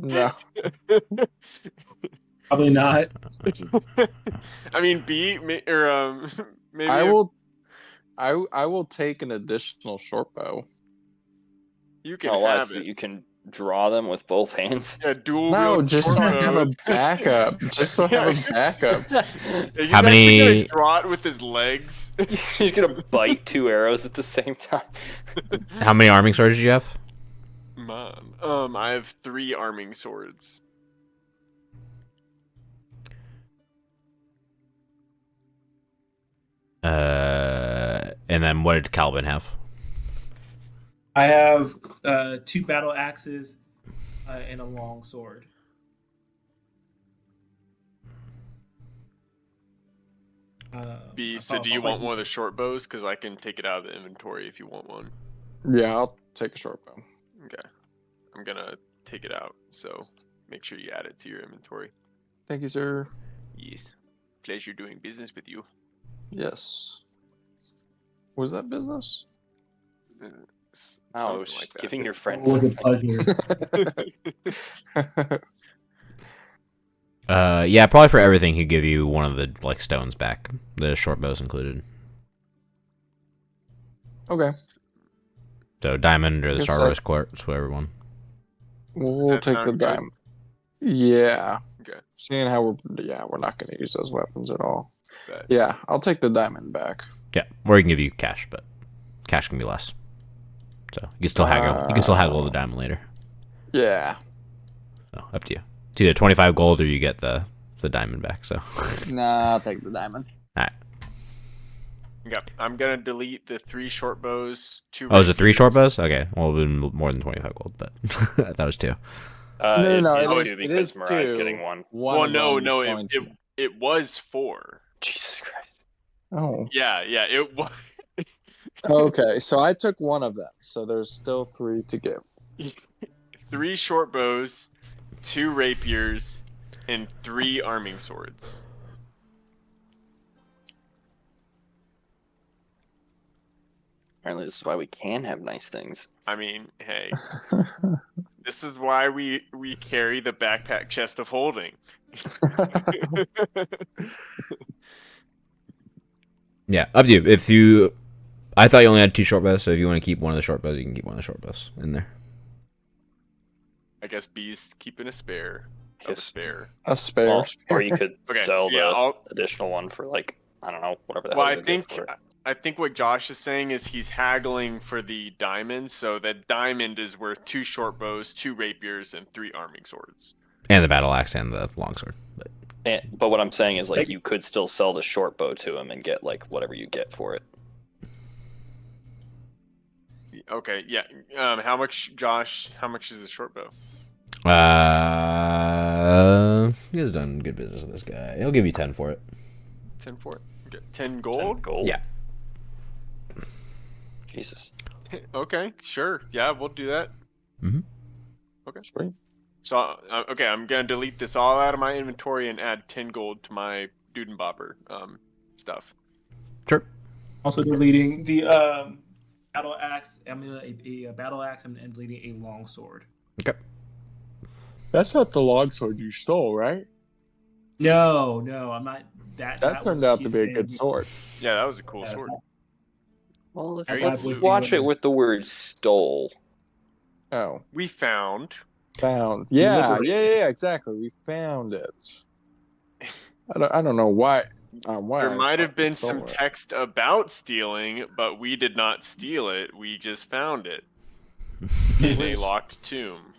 No. Probably not. I mean, maybe I will. I will take an additional short bow. You can Oh, why? have So it. that you can draw them with both hands. Yeah, dual No, wield just so I short have a bows. backup. Just so I have a backup. Yeah, he's How actually many- gonna draw it with his legs. You're gonna bite 2 arrows at the same time. How many arming swords do you have? Man, I have 3 arming swords. And then what did Calvin have? I have 2 battle axes and a long sword. So do you want one of the short bows? Because I can take it out of the inventory if you want one. Yeah, I'll take a short bow. Okay. I'm gonna take it out, so make sure you add it to your inventory. Thank you, sir. Yes. Pleasure doing business with you. Yes. Was that business? Oh, Something it's like just that. giving your friend. It was a pleasure. Yeah, probably for everything he'd give you one of the like stones back, the short bows included. Okay. So diamond or the Guess star that- rose quartz, whatever one. We'll that take the sound good? diamond. Yeah. Okay. Seeing how we're not going to use those weapons at all. Bet. Yeah, I'll take the diamond back. Yeah, or he can give you cash, but cash can be less. So you can still haggle. You can still haggle the diamond later. Yeah. So up to you. It's either 25 gold or you get the diamond back. So Nah, I'll take the diamond. Yeah. I'm gonna delete the 3 short bows. 2. is it 3 rapiers. short bows? Okay, well, it would have been more than 25 gold, but that was 2. No, It is it 2 it because is Mariah's 2. getting 1. Well, of no, them is no, going to- it was 4. Jesus Christ. Oh. Yeah, it was. Okay, so I took one of them. So there's still 3 to give. 3 short bows, 2 rapiers, and 3 arming swords. Apparently, this is why we can have nice things. I mean, hey, this is why we carry the backpack chest of holding. Yeah, up to you. I thought you only had 2 short bows, so if you want to keep one of the short bows, you can keep one of the short bows in there. I guess B's keeping a spare. of a spare. A spare. Well, or you could Okay, sell so yeah, the additional one for like, I don't know, whatever the Well, hell I you think for. I think what Josh is saying is he's haggling for the diamond, so that diamond is worth 2 short bows, 2 rapiers, and 3 arming swords. And the battle axe and the longsword. But what I'm saying is like you could still sell the short bow to him and get like whatever you get for it. Okay, yeah. How much, Josh? How much is the short bow? You guys done good business with this guy. He'll give you 10 for it. 10 for it. Okay. 10 gold. 10 gold. Yeah. Jesus. Okay, sure. Yeah, we'll do that. Mm-hmm. Okay. Sweet. So, okay, I'm gonna delete this all out of my inventory and add 10 gold to my Dude and Bopper stuff. Sure. Also deleting the battle axe. I'm gonna a battle axe. I'm deleting a long sword. Okay. That's not the longsword you stole, right? No, I'm not. That Turned was out to be a Keith's good thing. sword. Yeah, that was a cool sword. Well, Are let's, you let's listing watch them? it with the word stole. Oh, We found. found. Yeah, Deliberate. yeah, exactly. We found it. I don't know why. Why There I might have thought we been some stole it. text about stealing, but we did not steal it. We just found it in a locked tomb.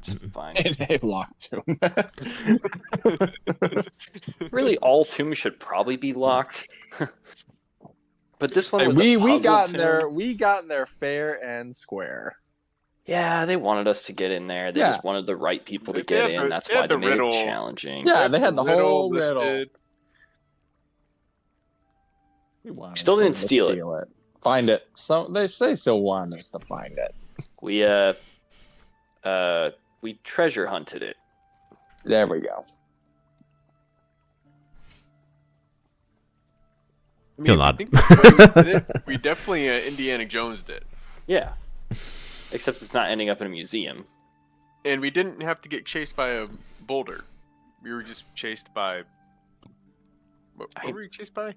It's fine. In a locked tomb. Really, all tombs should probably be locked. But this one Hey, was we a puzzle got in tomb. there. We got in there fair and square. Yeah, they wanted us to get in there. They Yeah. just wanted the right people to They get had in. the- That's they why had they the made riddle. it challenging. Yeah, they had the whole listed. riddle. We wanted Still didn't someone to steal it. Find it. So they still want us to find it. We treasure hunted it. There we go. I mean, He'll if you nod. think of the way we did it, we definitely Indiana Jones did. Yeah. Except it's not ending up in a museum. And we didn't have to get chased by a boulder. We were just chased by. What were we chased by?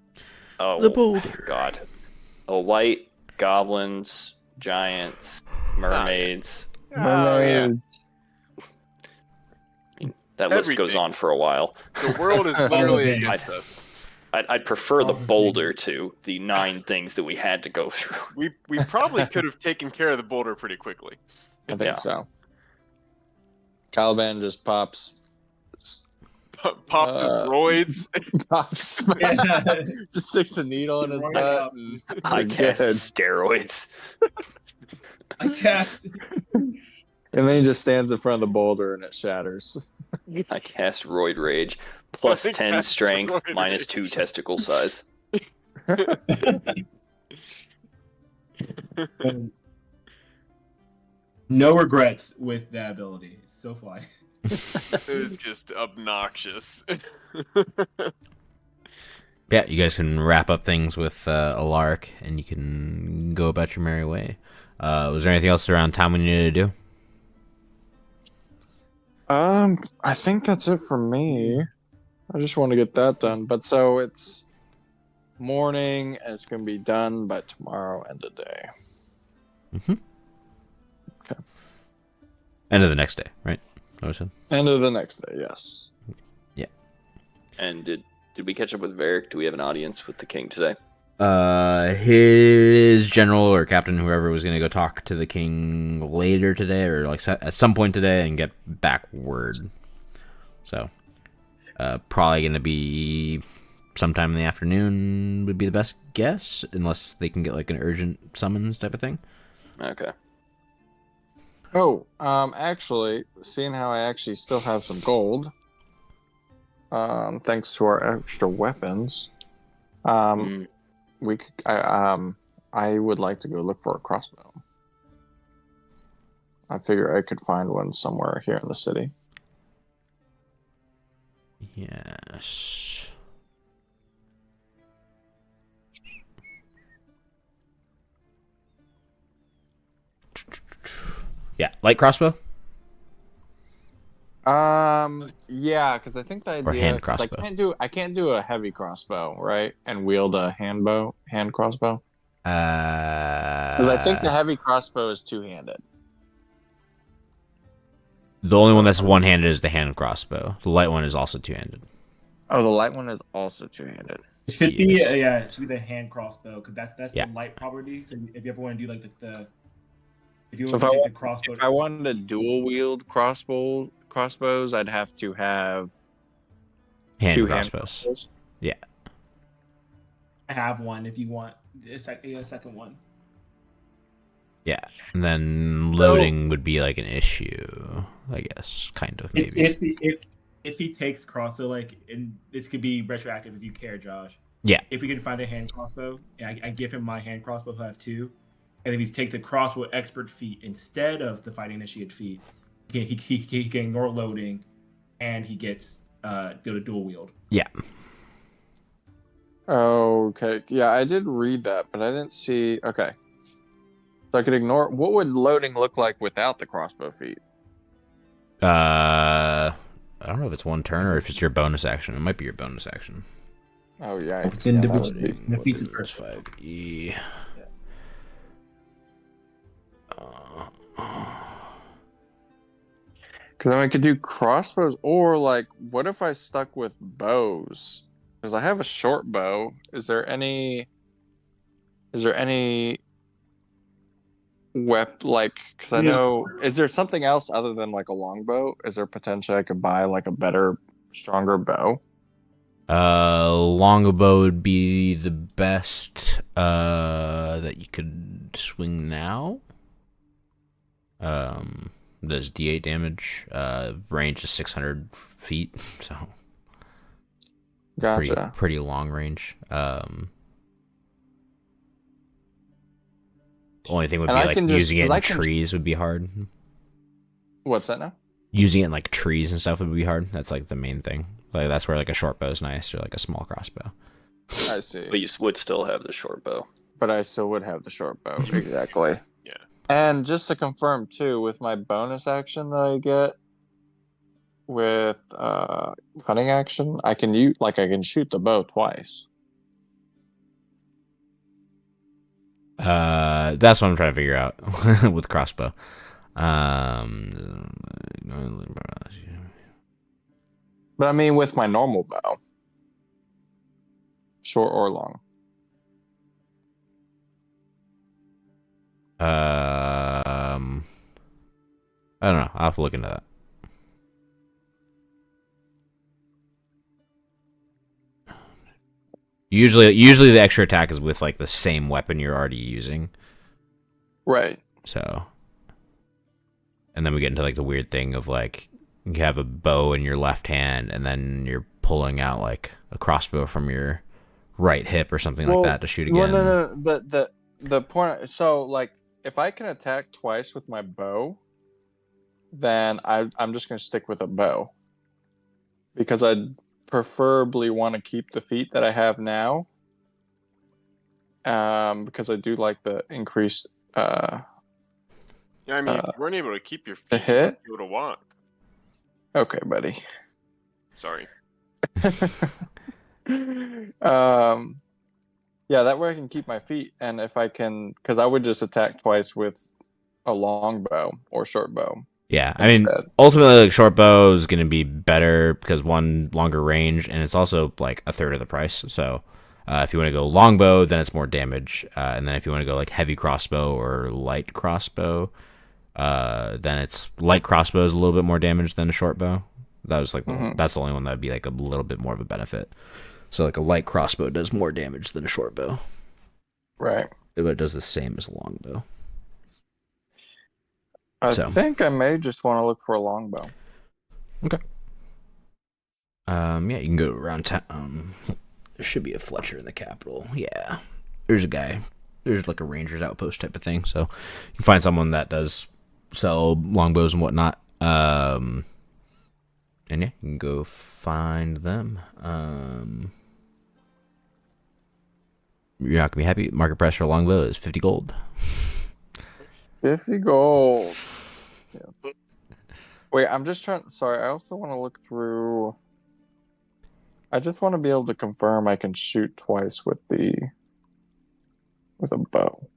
Oh, The boulder. God. Oh, white goblins, giants, mermaids. Oh, yeah. That list goes Everything. on for a while. The world is literally All of against us. I'd prefer the All the boulder to the 9 things that we had to go through. We probably could have taken care of the boulder pretty quickly. I think Yeah. so. Caliban just pops. Popped his roids. Pops. Just sticks a needle in his Right butt. up. And I we're cast good. steroids. I cast. And then he just stands in front of the boulder and it shatters. I cast Roid Rage. Plus I 10 cast strength, Roid minus Rage. 2 testicle size. No regrets with that ability. It's so fun. It was just obnoxious. Yeah, you guys can wrap up things with a lark, and you can go about your merry way. Was there anything else around town we needed to do? I think that's it for me. I just want to get that done. But so it's morning and it's gonna be done by tomorrow end of day. Mm-hmm. Okay. End of the next day, right? That was it. End of the next day, yes. And did we catch up with Varric? Do we have an audience with the king today? His general or captain, whoever, was gonna go talk to the king later today, or like at some point today, and get back word. So, probably gonna be sometime in the afternoon would be the best guess, unless they can get like an urgent summons type of thing. Okay. Oh, actually, seeing how I actually still have some gold, thanks to our extra weapons, we could, I would like to go look for a crossbow. I figure I could find one somewhere here in the city. Yes. Yeah, light crossbow. Yeah, because I think the Or idea, hand 'cause crossbow. I can't do a heavy crossbow, right? And wield a hand crossbow. Because I think the heavy crossbow is two-handed. The only one that's one-handed is the hand crossbow. The light one is also two-handed. Oh, the light one is also two-handed. It should be it should be the hand crossbow because that's Yeah. the light property. So if you ever want to do like the if you So want to take the crossbow, if I wanted to dual wield crossbows, I'd have to have Hand two crossbows. hand crossbows. have one if you want a second one. Yeah, and then loading would be like an issue, I guess, kind of maybe. If he takes crossbow, like, and this could be retroactive if you care, Josh. Yeah. If we can find a hand crossbow, and I give him my hand crossbow, he'll have two. And if he takes the crossbow expert feat instead of the fighting initiate feat, he can ignore loading, and he gets go to dual wield. Yeah. Okay. Yeah, I did read that, but I didn't see. Okay. So I could ignore. What would loading look like without the crossbow feat? I don't know if it's one turn or if it's your bonus action. It might be your bonus action. Oh yeah. Within the What feats is of first 5e? Because I could do crossbows, or like, what if I stuck with bows? Because I have a short bow. Is there any like? Because I know, is there something else other than like a longbow? Is there potential I could buy like a better, stronger bow? Longbow would be the best that you could swing now. Does D8 damage. Range is 600 feet, so Gotcha. pretty long range. Only thing would be And I like can just- using it 'cause I in can- trees would be hard. What's that now? Using it in like trees and stuff would be hard. That's like the main thing. Like that's where like a short bow is nice, or like a small crossbow. I see. But you would still have the short bow. But I still would have the short bow. Exactly. Yeah. And just to confirm too, with my bonus action that I get with cutting action, I can I can shoot the bow twice. That's what I'm trying to figure out with crossbow. But I mean with my normal bow. Short or long. I don't know. I'll have to look into that. Usually the extra attack is with like the same weapon you're already using. Right. So, and then we get into like the weird thing of like you have a bow in your left hand, and then you're pulling out like a crossbow from your right hip or something like that to shoot again. Well, no. The point. So like, if I can attack twice with my bow, then I'm just gonna stick with a bow because I preferably want to keep the feat that I have now. Because I do like the increased. Yeah, I mean, if you weren't able to keep your feet, The you wouldn't hit? be able to walk. Okay, buddy. Sorry. Yeah, that way I can keep my feet, and if I can, because I would just attack twice with a long bow or short bow. Yeah, I mean, instead. ultimately, like short bow is going to be better because one, longer range, and it's also like a third of the price. So, if you want to go longbow, then it's more damage, and then if you want to go like heavy crossbow or light crossbow, then it's light crossbow is a little bit more damage than a short bow. That was like that's the only one that would be like a little bit more of a benefit. So like a light crossbow does more damage than a short bow, Right. but it does the same as a longbow. I So. think I may just want to look for a longbow. Okay. Yeah, you can go around town. There should be a Fletcher in the capital. Yeah, there's a guy. There's like a ranger's outpost type of thing. So you can find someone that does sell longbows and whatnot. And yeah, you can go find them. You're not gonna be happy. Market price for a longbow is 50 gold. 50 gold. Yeah. Wait, I'm just trying. Sorry, I also want to look through. I just want to be able to confirm I can shoot twice with a bow.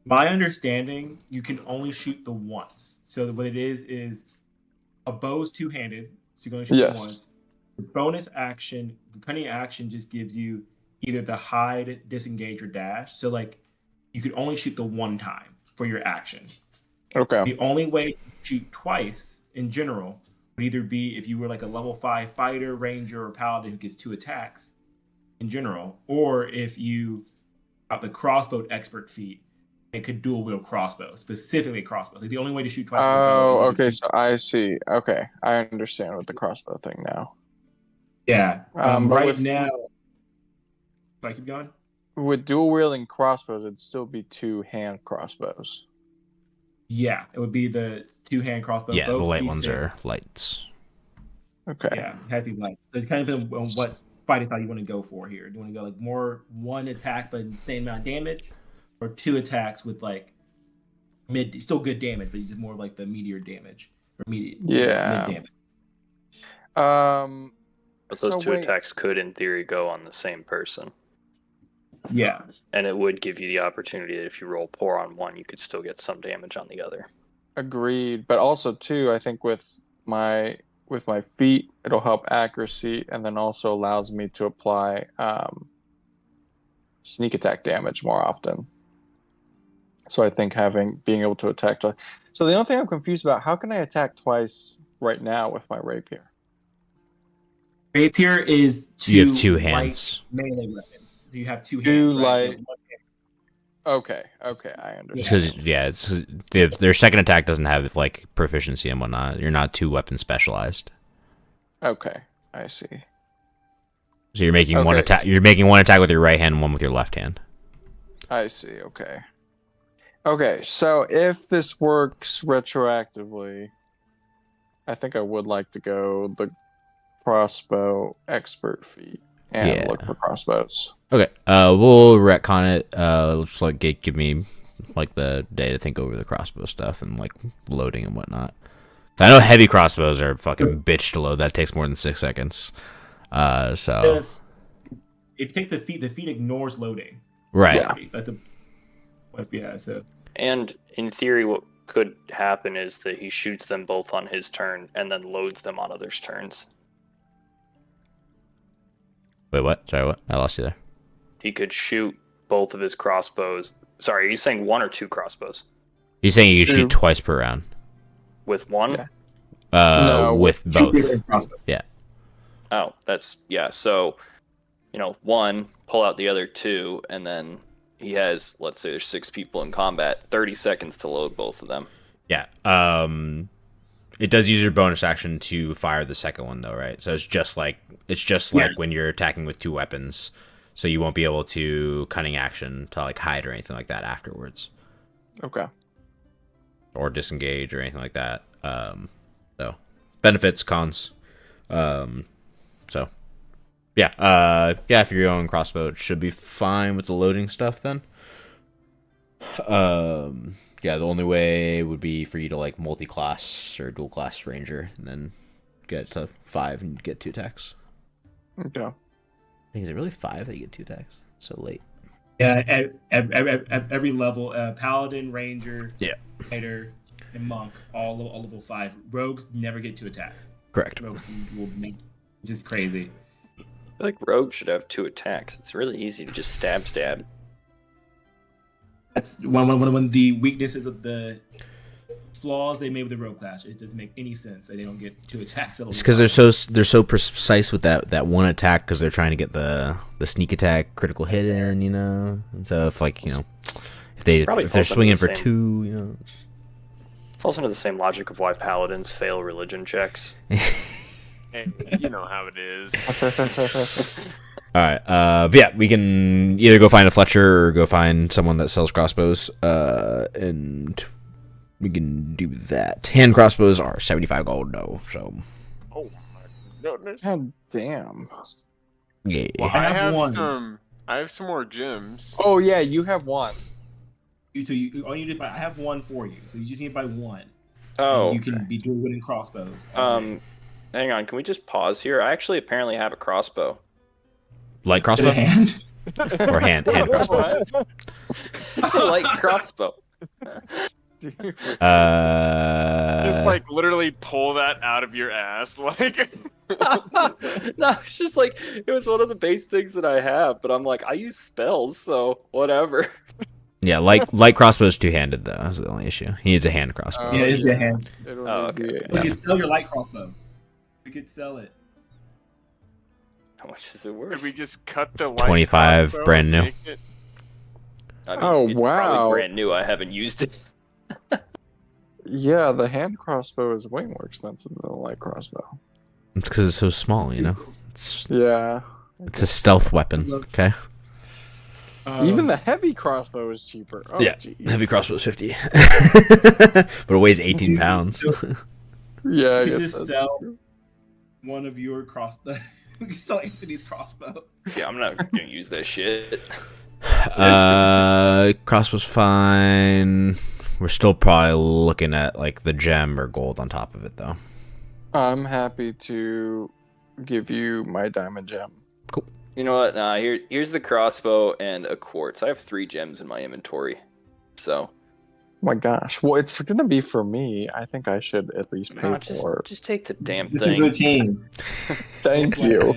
My understanding, you can only shoot the once. So what it is a bow's two-handed, so you're going to shoot it once. This bonus action, cunning action, just gives you either the hide, disengage, or dash. So like, you could only shoot the one time for your action. Okay. The only way to shoot twice in general would either be if you were like a level 5 fighter, ranger, or paladin who gets 2 attacks in general, or if you got the crossbow expert feat and could dual wield crossbows, specifically crossbows. Like the only way to shoot twice. Oh, okay. So I see. Okay, I understand with the crossbow thing now. Yeah. But right now, if I keep going. With dual wielding crossbows, it'd still be 2-hand crossbows. Yeah, it would be the 2-hand crossbow. Yeah, the both light D6. ones are lights. Okay. Yeah, happy light. So it's kind of depends on what fighting style you want to go for here. Do you want to go like more 1 attack but same amount of damage, or 2 attacks with like still good damage, but just more like the meteor damage or mid damage. But those 2 attacks could, in theory, go on the same person. Yeah. And it would give you the opportunity that if you roll poor on one, you could still get some damage on the other. Agreed. But also too, I think with my feet, it'll help accuracy, and then also allows me to apply sneak attack damage more often. So I think being able to attack twice. So the only thing I'm confused about, how can I attack twice right now with my rapier? Rapier is You have 2 hands. Melee weapon. So you have 2 hands. Two Right? Okay, I understand. Because their second attack doesn't have like proficiency and whatnot. You're not 2 weapon specialized. Okay, I see. So you're making one attack. You're making 1 attack with your right hand and 1 with your left hand. I see. Okay. Okay, so if this works retroactively, I think I would like to go the crossbow expert feat and look for crossbows. Okay, we'll retcon it. Just like give me like the day to think over the crossbow stuff and like loading and whatnot. I know heavy crossbows are fucking bitch to load. That takes more than 6 seconds. So if you take the feat ignores loading. Right. Yeah. So. And in theory, what could happen is that he shoots them both on his turn and then loads them on others' turns. Wait, what? Sorry, what? I lost you there. He could shoot both of his crossbows. Sorry, he's saying 1 or 2 crossbows? He's saying you can shoot twice per round. With 1? Yeah. No, with both. Yeah. Oh, so, 1, pull out the other 2, and then he has, let's say there's 6 people in combat, 30 seconds to load both of them. Yeah. It does use your bonus action to fire the second one though, right? So it's just like when you're attacking with 2 weapons. So you won't be able to cunning action to like hide or anything like that afterwards. Okay. Or disengage or anything like that. So benefits, cons. So yeah. If you're going crossbow, it should be fine with the loading stuff then. The only way would be for you to like multi-class or dual class ranger and then get to 5 and get 2 attacks. Okay. I think, is it really 5 that you get 2 attacks? It's so late. Yeah, every level, paladin, ranger, fighter, and monk, all level 5. Rogues never get 2 attacks. Correct. Rogues will make just crazy. I feel like rogues should have 2 attacks. It's really easy to just stab. That's one of the weaknesses of the flaws they made with the rogue class. It doesn't make any sense that they don't get 2 attacks. It's because they're so precise with that 1 attack because they're trying to get the sneak attack critical hit in, And so if if they're swinging for 2, Falls under the same logic of why paladins fail religion checks. Hey, you know how it is. All right. We can either go find a Fletcher or go find someone that sells crossbows, and we can do that. Hand crossbows are 75 gold, though. So. Oh my goodness! God damn. Yeah. Well, I have some more gems. Oh yeah, you have 1. All you need to buy. I have 1 for you, so you just need to buy 1. Oh. You can be doing wooden crossbows. Hang on. Can we just pause here? I actually apparently have a crossbow. Light crossbow? Hand? Or hand crossbow? It's a light crossbow. Just like literally pull that out of your ass, like. No, it's just like it was one of the base things that I have, but I'm like I use spells, so whatever. Yeah, light crossbow's two-handed though. That's the only issue. He needs a hand crossbow. Yeah, it's a hand. It'll Oh, need to be okay, a- We could sell your light crossbow. We could sell it. How much is it worth? If we just cut the light 25 crossbow brand and new. make it- I mean, Oh, it's wow. probably brand new. I haven't used it. Yeah, the hand crossbow is way more expensive than the light crossbow. It's because it's so small, you know. It's Yeah. a stealth weapon. Okay. Even the heavy crossbow is cheaper. Oh, Yeah, jeez. heavy crossbow's 50, but it weighs 18 pounds. Yeah, I We guess just that's sell- true. one of your crossbow. We can sell Anthony's crossbow. Yeah, I'm not gonna use that shit. Crossbow's fine. We're still probably looking at like the gem or gold on top of it, though. I'm happy to give you my diamond gem. You know what? Nah, here's the crossbow and a quartz. I have 3 gems in my inventory, so Oh my gosh. Well, it's gonna be for me. I think I should at least pay nah, for it. just take the damn This is the thing. team. Thank you.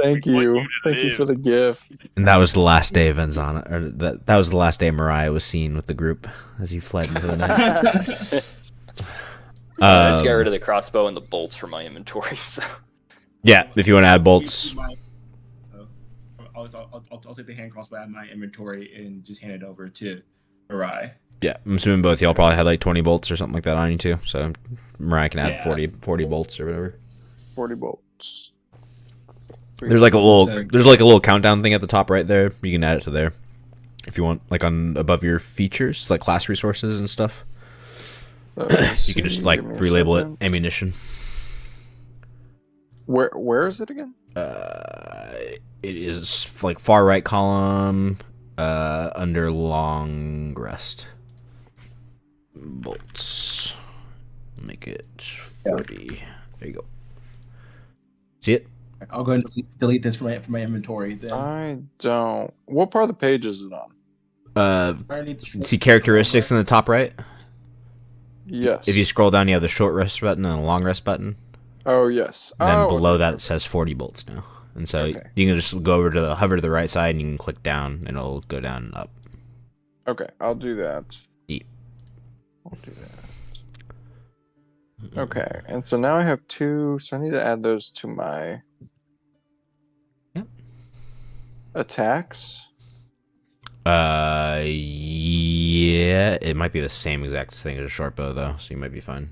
Thank We want you. you to Thank you live. for the gifts. And that was the last day of Enzana, or that was the last day Mariah was seen with the group as you fled into the night. I just got rid of the crossbow and the bolts from my inventory. So Yeah, if you want to add bolts. I'll take the hand crossbow out of my inventory and just hand it over to Mariah. Yeah, I'm assuming both y'all probably had like 20 bolts or something like that on you too. So Mariah can add Yeah. 40 bolts or whatever. 40 bolts. There's like a little countdown thing at the top right there. You can add it to there if you want, like on above your features, like class resources and stuff. You can just like relabel it ammunition. Where is it again? It is like far right column, under long rest. Bolts. Make it 40. There you go. See it? I'll go and delete this from my inventory. Then I don't. What part of the page is it on? underneath the See characteristics in the top right. Yes. If you scroll down, you have the short rest button and a long rest button. Oh, yes. And then Oh, below okay. that it says 40 bolts now. And so Okay. you can just go over to hover to the right side and you can click down and it'll go down and up. Okay, I'll do that. Eat. I'll do that. Okay, and so now I have 2, so I need to add those to my Yep. attacks. Yeah, it might be the same exact thing as a short bow though, so you might be fine.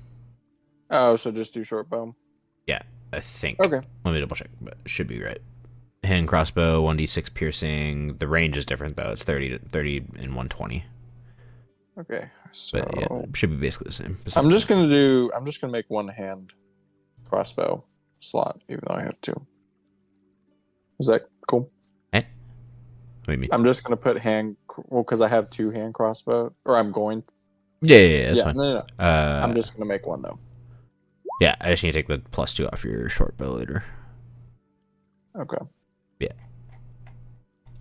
Oh, so just do short bow. Yeah, I think. Okay. Let me double check, but it should be right. Hand crossbow, 1d6 piercing. The range is different though. It's 30 and 120. Okay, so But yeah, it should be basically the same. I'm just gonna make one hand crossbow slot, even though I have 2. Is that cool? What do you mean? I'm just gonna put because I have 2 hand crossbow, or I'm going. Yeah, that's Yeah, fine. no. I'm just gonna make one though. Yeah, I just need to take the +2 off your short bow later. Okay. Yeah.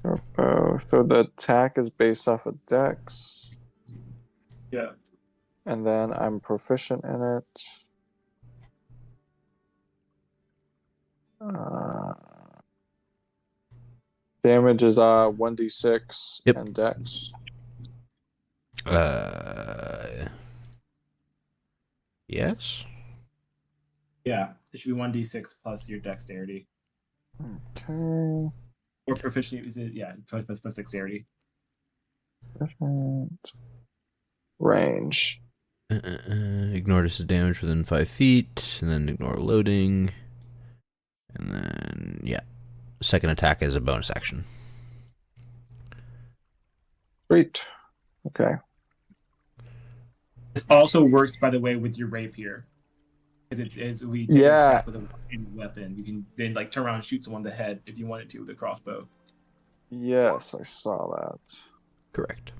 Short bow. So the attack is based off of Dex. Yeah. And then I'm proficient in it. Damage is 1d6 Yep. and Dex. Yes. Yeah. It should be 1d6 plus your dexterity. Okay. Or proficiency is it? Yeah, plus dexterity. Proficient. Range. Ignore this damage within 5 feet, and then ignore loading. And then, yeah. Second attack is a bonus action. Sweet. Okay. This also works, by the way, with your rapier. Because it's we take an Yeah. attack with a weapon, you can then like turn around and shoot someone in the head if you wanted to with a crossbow. Yes, I saw that. Correct.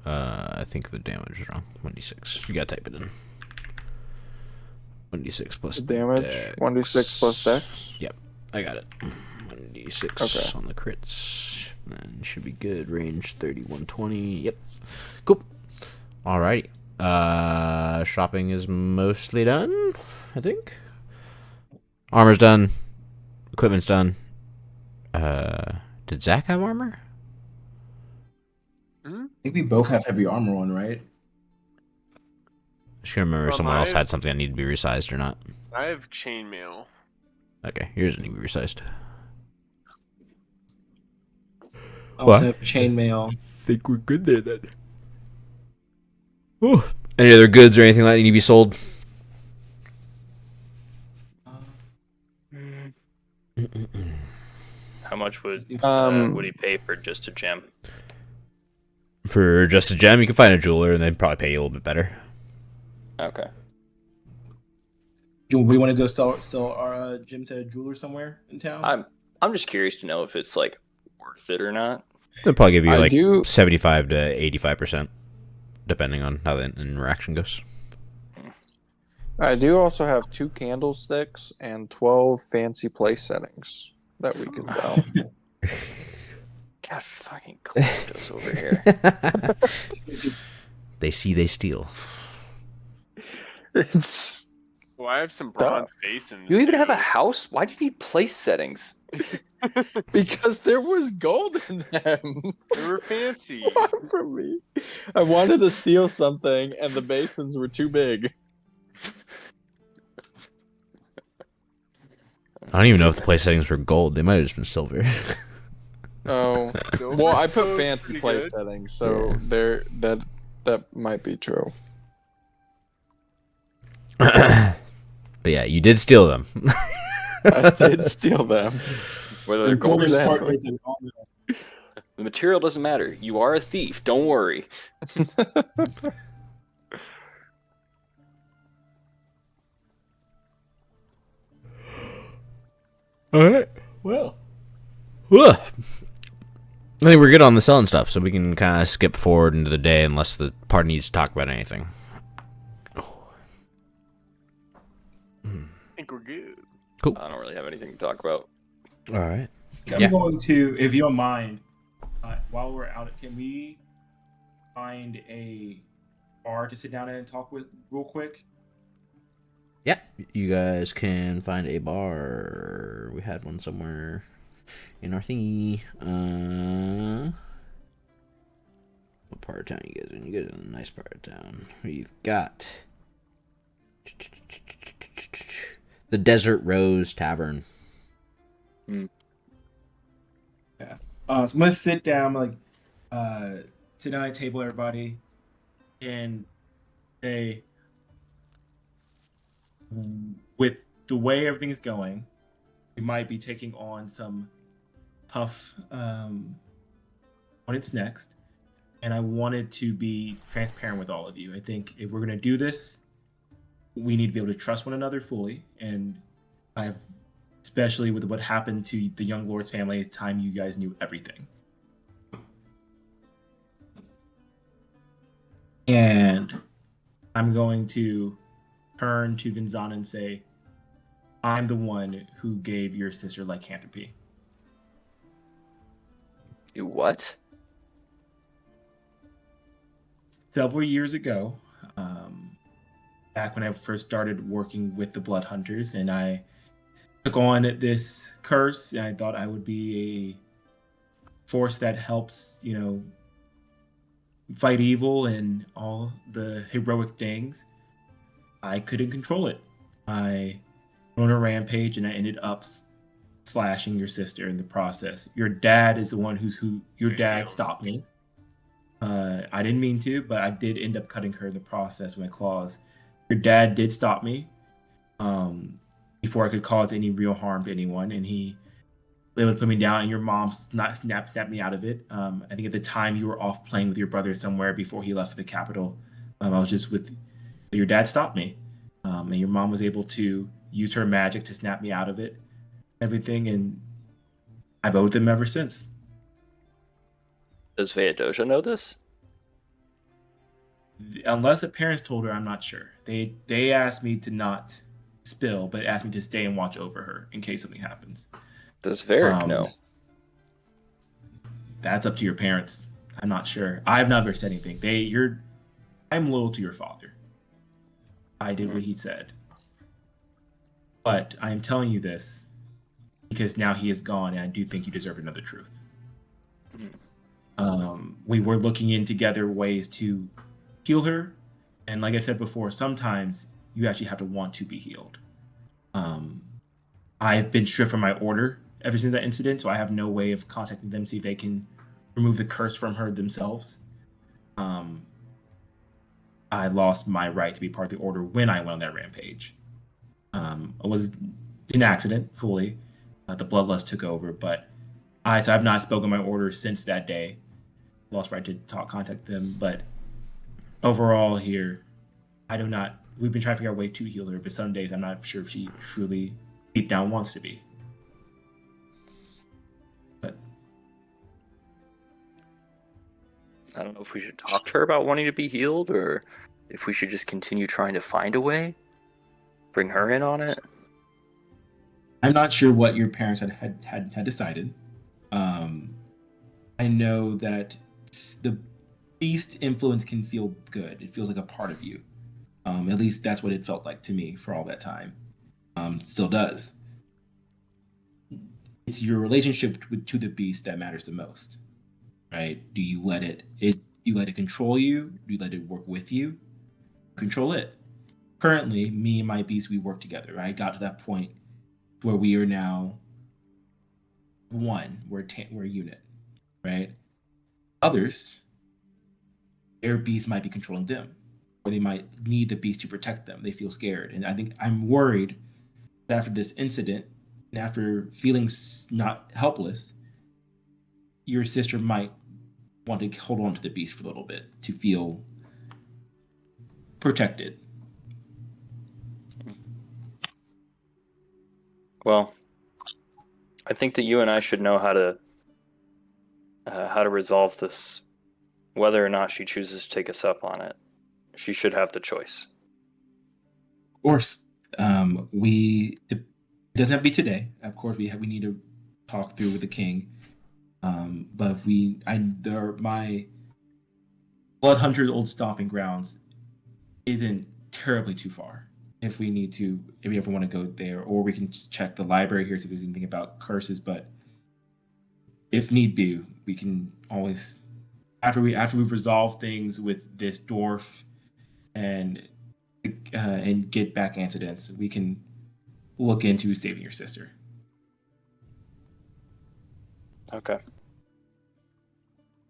I think the damage is wrong. 1d6. You gotta type it in. 1d6 plus The damage, dex. 1d6 plus Dex. Yep, I got it. 1d6 Okay. on the crits. And should be good. Range 30, 120. Yep. Cool. Alrighty. Shopping is mostly done, I think. Armor's done. Equipment's done. Did Zach have armor? I think we both have heavy armor on, right? I just can't remember if someone else I- had something that needed to be resized or not. I have chainmail. Okay, yours need to be resized. I also What? have chainmail. Think we're good there then. Ooh. Any other goods or anything that need to be sold? How much would he pay for just a gem? For just a gem, you can find a jeweler and they'd probably pay you a little bit better. Okay. Do we want to go sell our gem to a jeweler somewhere in town? I'm just curious to know if it's like worth it or not. They'll probably give you I like do- 75 to 85%, depending on how the interaction goes. I do also have 2 candlesticks and 12 fancy place settings that we can sell. God fucking kleptos over here. They see, they steal. It's Well, I have some bronze basins. You even have a too. house? Why do you need place settings? because there was gold in them. They were fancy. From me. I wanted to steal something and the basins were too big. I don't even know if the place settings were gold. They might have just been silver. Oh. Silver Well, I put goes fancy pretty place good. settings, so Yeah. there that might be true. But yeah, you did steal them. I did steal them. Whether they're gold or Exactly. the material doesn't matter. You are a thief. Don't worry. All right. Well. I think we're good on the selling stuff, so we can kind of skip forward into the day unless the party needs to talk about anything. I think we're good. I don't really have anything to talk about. All right. I'm Yeah. going to, if you don't mind, while we're out, can we find a bar to sit down and talk with real quick? Yeah, you guys can find a bar. We had one somewhere in our thingy. What part of town you guys in? You guys in a nice part of town. We've got the Desert Rose Tavern. So I'm gonna sit down, sit down at a table, everybody, and say, with the way everything's going, we might be taking on some tough on its next, and I wanted to be transparent with all of you. I think if we're gonna do this, we need to be able to trust one another fully, and I've especially with what happened to the young lord's family at the time you guys knew everything. And I'm going to turn to Vinzana and say, I'm the one who gave your sister lycanthropy. You what? Several years ago, back when I first started working with the Blood Hunters, and I took on this curse, and I thought I would be a force that helps, fight evil and all the heroic things. I couldn't control it. I went on a rampage, and I ended up slashing your sister in the process. Your dad is the one your dad stopped me. I didn't mean to, but I did end up cutting her in the process with my claws. Your dad did stop me before I could cause any real harm to anyone, and he was able to put me down, and your mom snapped me out of it. I think at the time you were off playing with your brother somewhere before he left the capital. I was just with your dad stopped me, and your mom was able to use her magic to snap me out of it, everything, and I've owed them ever since. Does Veadosha know this? Unless the parents told her, I'm not sure. They asked me to not spill, but asked me to stay and watch over her in case something happens. Does Varric know? That's up to your parents. I'm not sure. I've never said anything. I'm loyal to your father. I did what he said. But I am telling you this because now he is gone, and I do think you deserve another truth. We were looking in together ways to heal her, and like I said before, sometimes you actually have to want to be healed. I've been stripped from my order ever since that incident, so I have no way of contacting them, see if they can remove the curse from her themselves. I lost my right to be part of the order when I went on that rampage. It was an accident, fully. The bloodlust took over, but so I've not spoken my order since that day. Lost right to contact them, but overall here, I do not. We've been trying to figure out a way to heal her, but some days I'm not sure if she truly deep down wants to be. But I don't know if we should talk to her about wanting to be healed, or if we should just continue trying to find a way. Bring her in on it. I'm not sure what your parents had decided. I know that the beast influence can feel good. It feels like a part of you. At least that's what it felt like to me for all that time. Still does. It's your relationship to the beast that matters the most, right? Do you let it control you? Do you let it work with you? Control it. Currently, me and my beast, we work together. I got to that point where we are now one. We're a unit, right? Others, their beast might be controlling them, or they might need the beast to protect them. They feel scared, and I think I'm worried that after this incident, and after feeling not helpless, your sister might want to hold on to the beast for a little bit to feel protected. Well, I think that you and I should know how to resolve this. Whether or not she chooses to take us up on it, she should have the choice. Of course, it doesn't have to be today. Of course, we need to talk through with the king. But my blood hunter's old stomping grounds isn't terribly too far. If we ever want to go there, or we can just check the library here, see if there's anything about curses. But if need be, we can always, after we resolve things with this dwarf and get back incidents, we can look into saving your sister. Okay.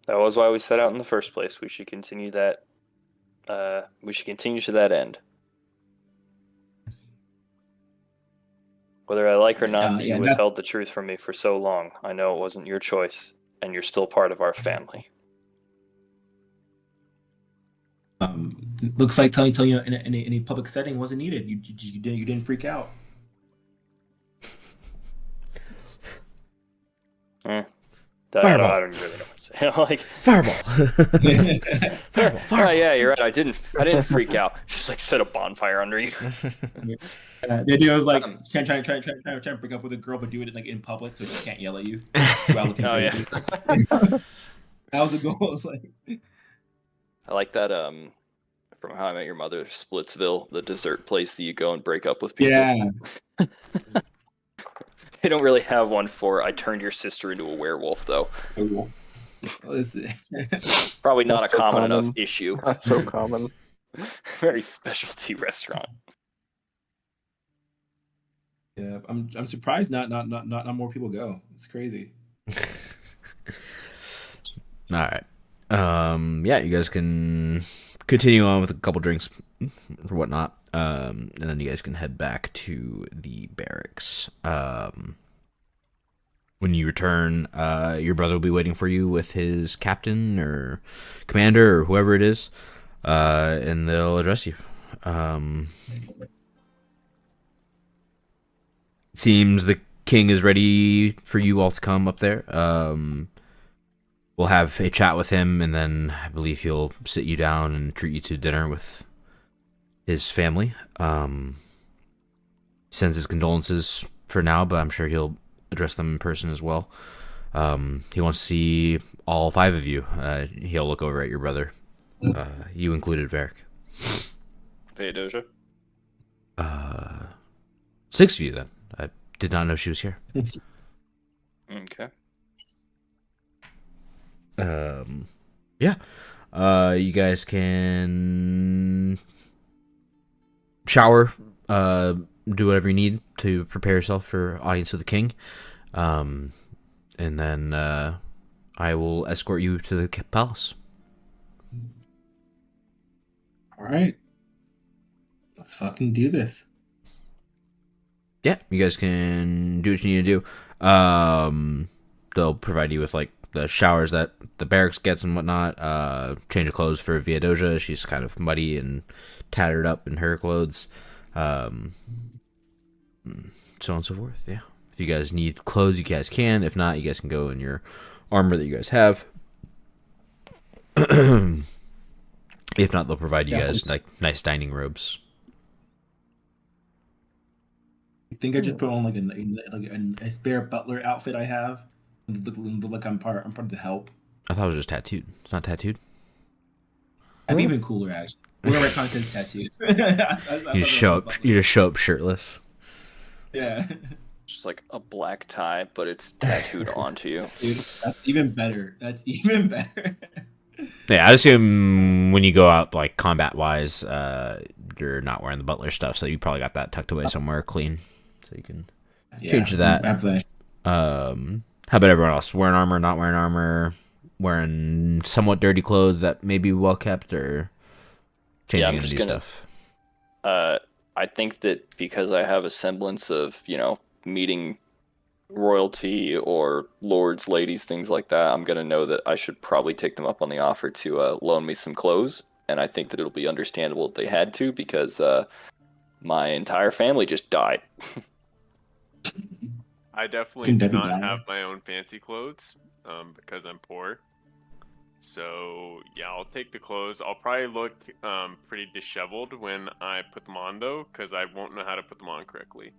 That was why we set out in the first place. We should continue that. We should continue to that end. Whether I like or not that you withheld the truth from me for so long, I know it wasn't your choice, and you're still part of our family. Looks like telling you in a public setting wasn't needed. You didn't freak out. I don't really know what to say. Like Fireball. Fireball. Oh, yeah, you're right. I didn't freak out. Just like set a bonfire under you. The idea was like trying to break up with a girl, but do it like in public so she can't yell at you. Oh yeah. That was the goal. Was like, I like that. From How I Met Your Mother, Splitsville, the dessert place that you go and break up with people. yeah. They don't really have one for I turned your sister into a werewolf, though. Probably not a common enough issue. Not so common. Very specialty restaurant. Yeah, I'm surprised not more people go. It's crazy. All right. Yeah, you guys can continue on with a couple drinks or whatnot. And then you guys can head back to the barracks. When you return, your brother will be waiting for you with his captain or commander or whoever it is, and they'll address you. Seems the king is ready for you all to come up there. We'll have a chat with him, and then I believe he'll sit you down and treat you to dinner with his family. Sends his condolences for now, but I'm sure he'll address them in person as well. He wants to see all 5 of you. He'll look over at your brother. You included, Varric. Theodosia? 6 of you, then. I did not know she was here. Okay. Yeah. You guys can shower, do whatever you need to prepare yourself for audience with the king. And then I will escort you to the palace. All right. Let's fucking do this. Yeah, you guys can do what you need to do. They'll provide you with like the showers that the barracks gets and whatnot. Change of clothes for Theodosia. She's kind of muddy and tattered up in her clothes. So on and so forth. Yeah. If you guys need clothes, you guys can. If not, you guys can go in your armor that you guys have. If not, they'll provide you guys like nice dining robes. I think I just put on like a spare butler outfit I have. Look like I'm part of the help. I thought it was just tattooed. It's not tattooed. That'd be even cooler, actually. Whatever content is tattooed. You just show up. You just show up shirtless. Yeah. Just like a black tie, but it's tattooed onto you. Dude, that's even better. That's even better. Yeah, I assume when you go out like combat wise, you're not wearing the butler stuff, so you probably got that tucked away somewhere clean, so you can change to that. How about everyone else? Wearing armor, not wearing armor, wearing somewhat dirty clothes that may be well kept, or changing into new stuff? I think that because I have a semblance of, meeting royalty or lords, ladies, things like that, I'm going to know that I should probably take them up on the offer to loan me some clothes. And I think that it'll be understandable if they had to, because my entire family just died. I definitely do not have my own fancy clothes because I'm poor. So, yeah, I'll take the clothes. I'll probably look pretty disheveled when I put them on, though, because I won't know how to put them on correctly.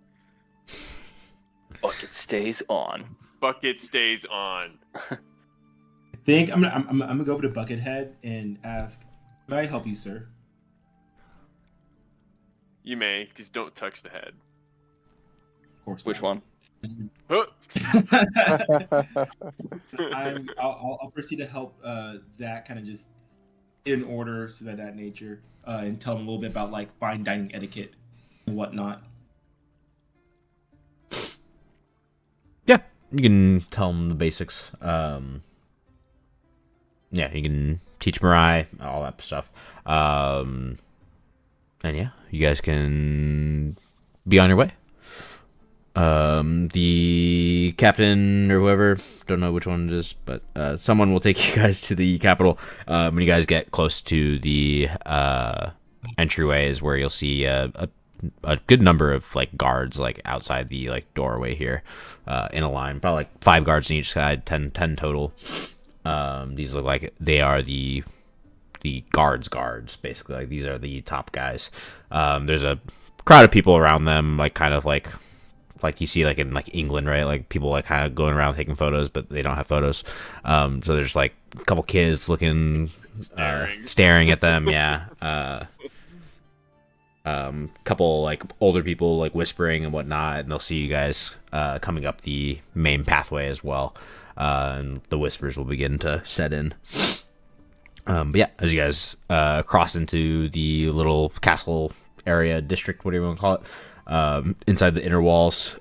Bucket stays on. Bucket stays on. I think I'm gonna go over to Buckethead and ask, "May I help you, sir?" You may, just don't touch the head. Of course. Which one? I'll proceed to help Zach kind of just in order, so that nature, and tell him a little bit about like fine dining etiquette and whatnot. Yeah, you can tell them the basics. Yeah, you can teach Mirai, all that stuff. And yeah, you guys can be on your way. The captain or whoever, don't know which one it is, but someone will take you guys to the capital. When you guys get close to the entryway is where you'll see a good number of like guards like outside the like doorway here, in a line, probably like 5 guards on each side, 10 total. These look like they are the guards basically. Like these are the top guys. There's a crowd of people around them, like kind of like you see like in like England, right? Like people like kind of going around taking photos, but they don't have photos. So there's like a couple kids looking, staring at them. Yeah. Couple like older people like whispering and whatnot, and they'll see you guys coming up the main pathway as well. And the whispers will begin to set in. But yeah, as you guys cross into the little castle area, district, whatever you want to call it, inside the inner walls,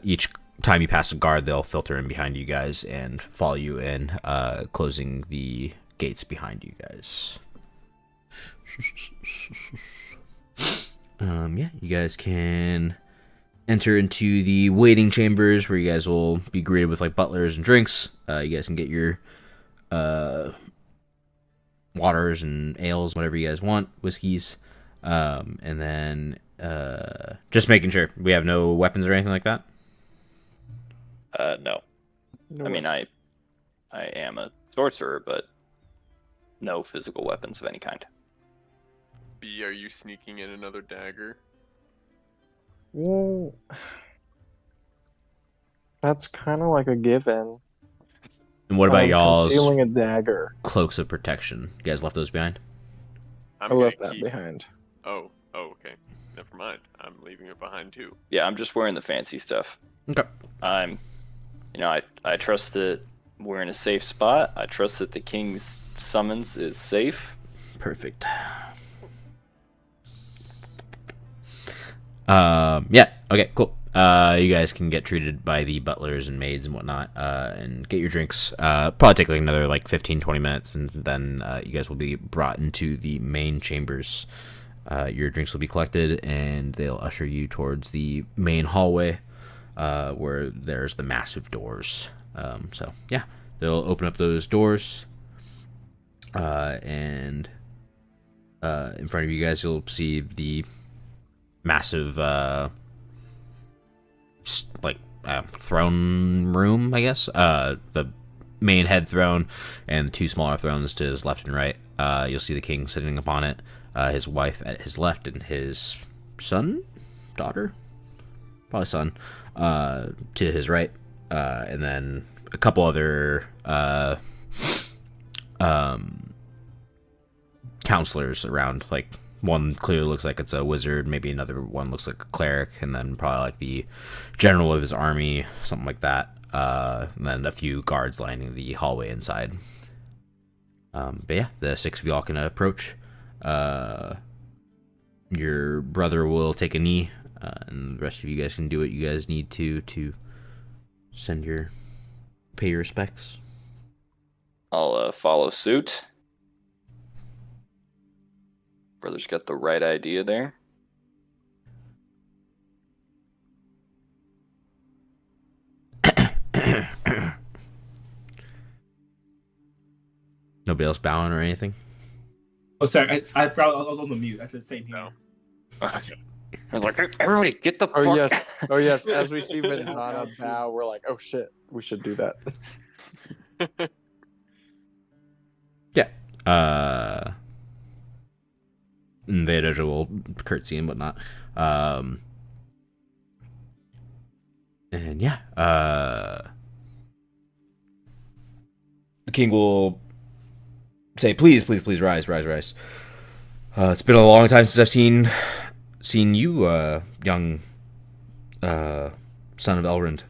each time you pass a guard, they'll filter in behind you guys and follow you in, closing the gates behind you guys. Yeah, you guys can enter into the waiting chambers where you guys will be greeted with like butlers and drinks. You guys can get your waters and ales, whatever you guys want, whiskeys, and then just making sure we have no weapons or anything like that. No. I mean, I am a sorcerer, but no physical weapons of any kind. B, are you sneaking in another dagger? Well, That's kind of like a given. And what about y'all's Concealing a dagger. cloaks of protection? You guys left those behind? I I'm gonna left that keep. behind. Oh, okay. Never mind. I'm leaving it behind too. Yeah, I'm just wearing the fancy stuff. Okay. I'm, I trust that we're in a safe spot. I trust that the king's summons is safe. Perfect. Yeah. Okay. Cool. You guys can get treated by the butlers and maids and whatnot, and get your drinks. Probably take like another 15, 20 minutes, and then you guys will be brought into the main chambers. Your drinks will be collected, and they'll usher you towards the main hallway, where there's the massive doors. So yeah, they'll open up those doors, and in front of you guys, you'll see the massive throne room, I guess. The main head throne and the two smaller thrones to his left and right. You'll see the king sitting upon it, his wife at his left, and his daughter, probably son, to his right, and then a couple other counselors around. Like, one clearly looks like it's a wizard, maybe another one looks like a cleric, and then probably like the general of his army, something like that. And then a few guards lining the hallway inside. But yeah, the six of y'all can approach. Your brother will take a knee, and the rest of you guys can do what you guys need to pay your respects. I'll follow suit. Brother's got the right idea there. Nobody else bowing or anything? Oh, sorry. I was on mute. I said same here. No. I'm like, everybody, get the Oh fuck. yes, oh yes. As we see Venzana bow, we're like, oh shit, we should do that. Yeah. And Vedaja will curtsy and whatnot. And yeah, the king will say, "Please, please, please, rise, rise, rise. It's been a long time since I've seen you, young son of Elrond.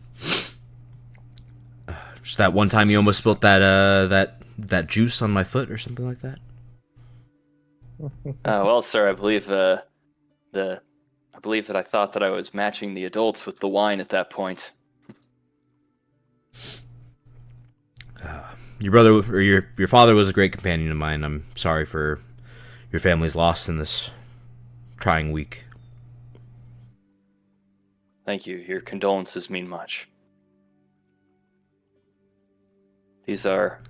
Just that one time you almost spilt that juice on my foot or something like that." Well, sir, I believe that I thought that I was matching the adults with the wine at that point. Your brother or your father was a great companion of mine. I'm sorry for your family's loss in this trying week. Thank you. Your condolences mean much. These are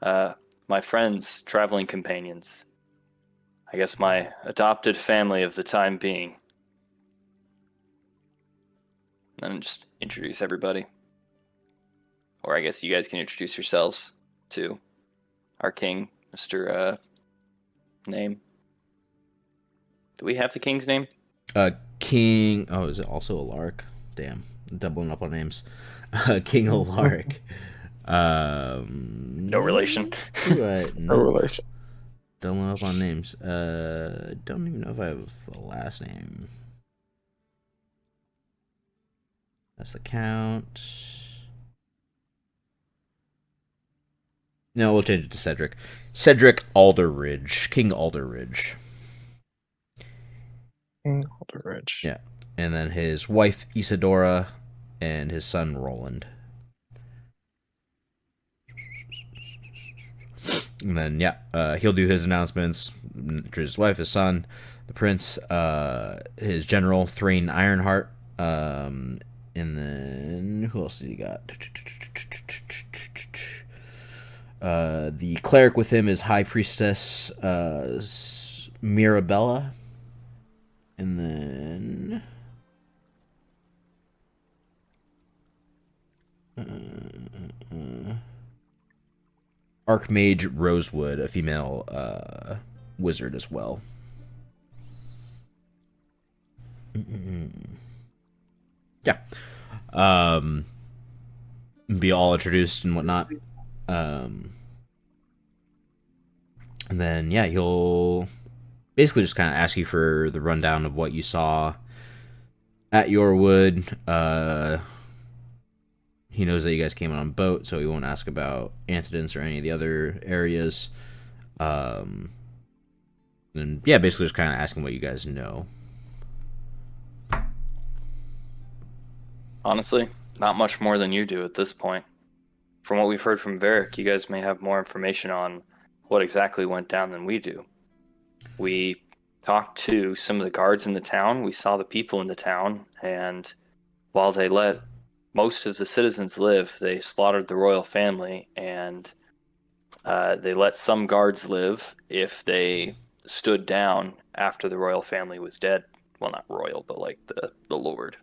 my friends, traveling companions. I guess my adopted family of the time being. And just introduce everybody. Or I guess you guys can introduce yourselves to our king, Mr. Name. Do we have the king's name? King. Oh, is it also Alaric? Damn, doubling up on names. King Alaric. No relation. No relation. Doubling up on names. Don't even know if I have a last name. That's the count. No, we'll change it to Cedric. Cedric Alderridge. King Alderridge. King Alderridge. Yeah. And then his wife, Isadora, and his son, Roland. And then, yeah, he'll do his announcements. His wife, his son, the prince, his general, Thrain Ironheart. And then, who else has he got? The cleric with him is High Priestess Mirabella. And then... Archmage Rosewood, a female wizard as well. Yeah. be all introduced and whatnot. And then, yeah, he'll basically just kind of ask you for the rundown of what you saw at your wood. He knows that you guys came on a boat, so he won't ask about antecedents or any of the other areas. And yeah, basically just kind of asking what you guys know. Honestly, not much more than you do at this point. From what we've heard from Varric, you guys may have more information on what exactly went down than we do. We talked to some of the guards in the town, we saw the people in the town, and while they let most of the citizens live, they slaughtered the royal family, and they let some guards live if they stood down after the royal family was dead. Well, not royal, but like the lord.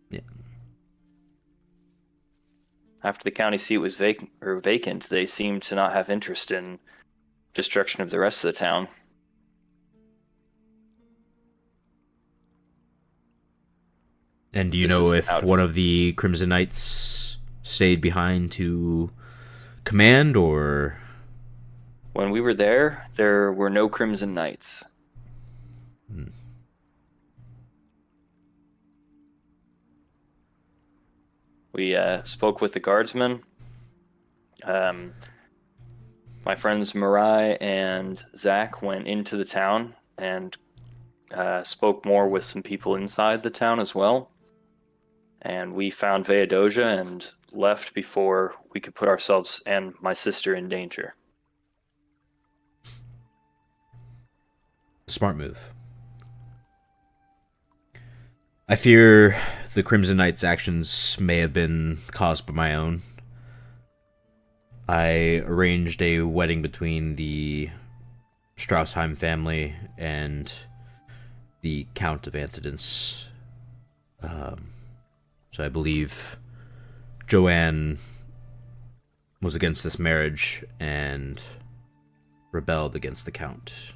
Yeah. After the county seat was vacant, they seemed to not have interest in destruction of the rest of the town. And do you This know is if out one of- of the Crimson Knights stayed behind to command, or... When we were there were no Crimson Knights. We spoke with the guardsmen. My friends Mirai and Zach went into the town and spoke more with some people inside the town as well. And we found Veodoja and left before we could put ourselves and my sister in danger. Smart move. I fear the Crimson Knight's actions may have been caused by my own. I arranged a wedding between the Strausheim family and the Count of Antecedents. So I believe Joanne was against this marriage and rebelled against the Count.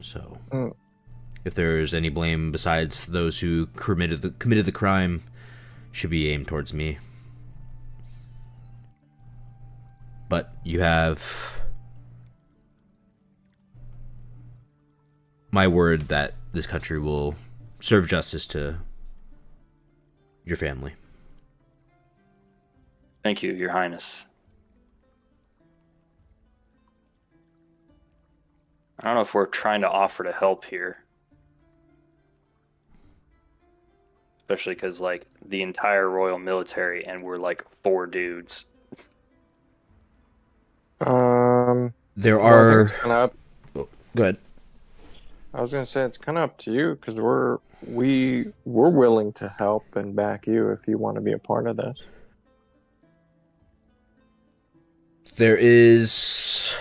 So, if there's any blame besides those who committed the crime, should be aimed towards me. But you have my word that this country will serve justice to your family. Thank you, Your Highness. I don't know if we're trying to offer to help here. Especially because, like, the entire royal military and we're, like, 4 dudes. There Well, I think are... it's kind of up. Go ahead. I was gonna say it's kind of up to you because we're willing to help and back you if you want to be a part of this. There is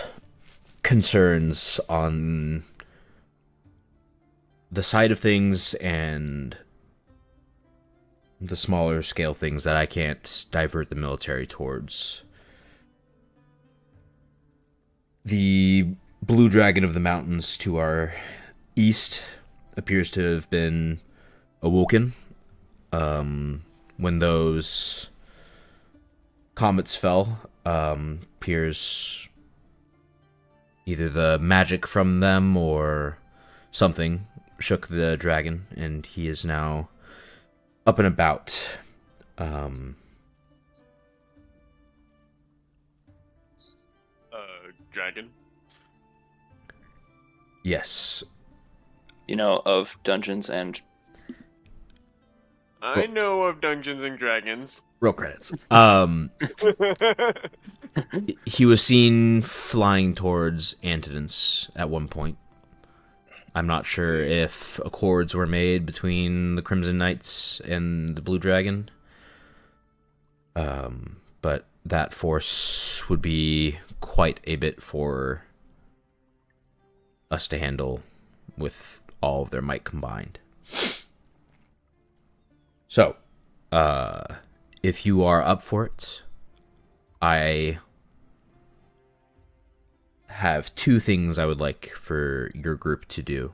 concerns on the side of things and the smaller scale things that I can't divert the military towards. The blue dragon of the mountains to our east appears to have been awoken when those comets fell. Appears either the magic from them or something shook the dragon, and he is now up and about. Dragon. Yes. You know, of Dungeons and... I know of Dungeons and Dragons. Roll credits. He was seen flying towards Antedence at one point. I'm not sure if accords were made between the Crimson Knights and the Blue Dragon. But that force would be quite a bit for us to handle with all of their might combined. So, if you are up for it, I have 2 things I would like for your group to do.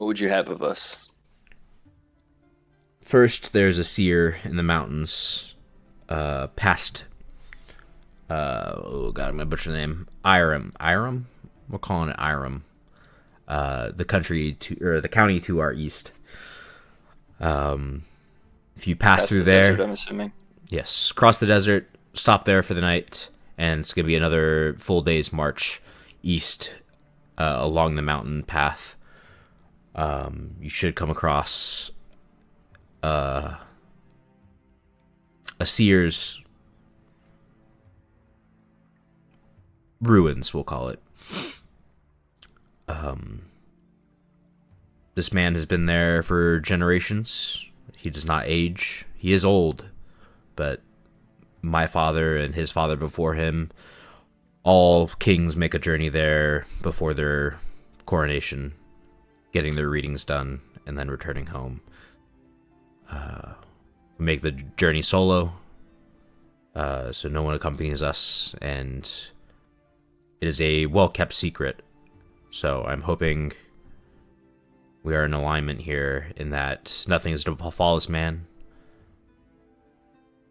What would you have of us? First, there's a seer in the mountains, past. Oh god, I'm gonna butcher the name. Iram. We're calling it Iram. The county to our east. If you pass through the there, desert, I'm assuming. yes, cross the desert, stop there for the night, and it's gonna be another full day's march east along the mountain path. You should come across a seer's ruins, we'll call it. This man has been there for generations. He does not age. He is old, but my father and his father before him, all kings make a journey there before their coronation, getting their readings done, and then returning home. We make the journey solo, so no one accompanies us, and it is a well-kept secret. So I'm hoping we are in alignment here in that nothing is to befall this man.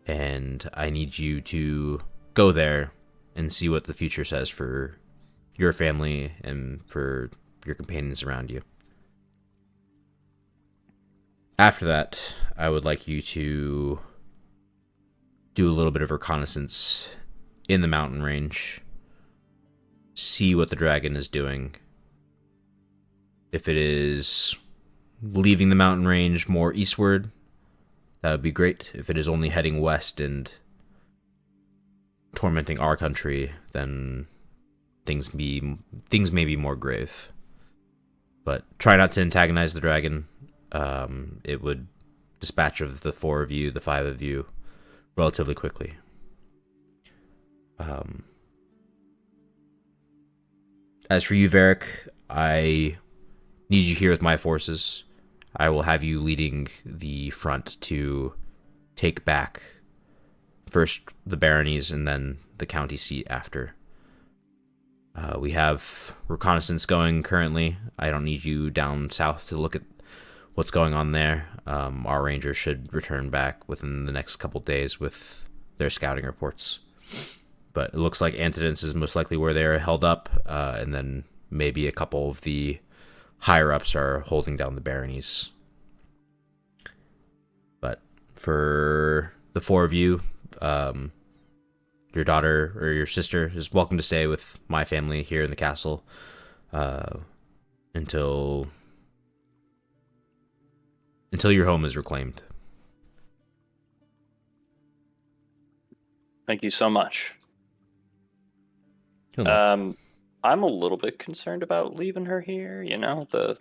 And I need you to go there and see what the future says for your family and for your companions around you. After that, I would like you to do a little bit of reconnaissance in the mountain range. See what the dragon is doing. If it is leaving the mountain range more eastward, that would be great. If it is only heading west and tormenting our country, then things may be more grave. But try not to antagonize the dragon. It would dispatch of the 4 of you, the 5 of you, relatively quickly. As for you, Varric, I need you here with my forces. I will have you leading the front to take back first the baronies and then the county seat after. We have reconnaissance going currently. I don't need you down south to look at what's going on there. Our rangers should return back within the next couple days with their scouting reports. But it looks like Antidence is most likely where they're held up, and then maybe a couple of the higher-ups are holding down the baronies. But for the 4 of you, your daughter or your sister is welcome to stay with my family here in the castle until your home is reclaimed. Thank you so much. I'm a little bit concerned about leaving her here. You know, I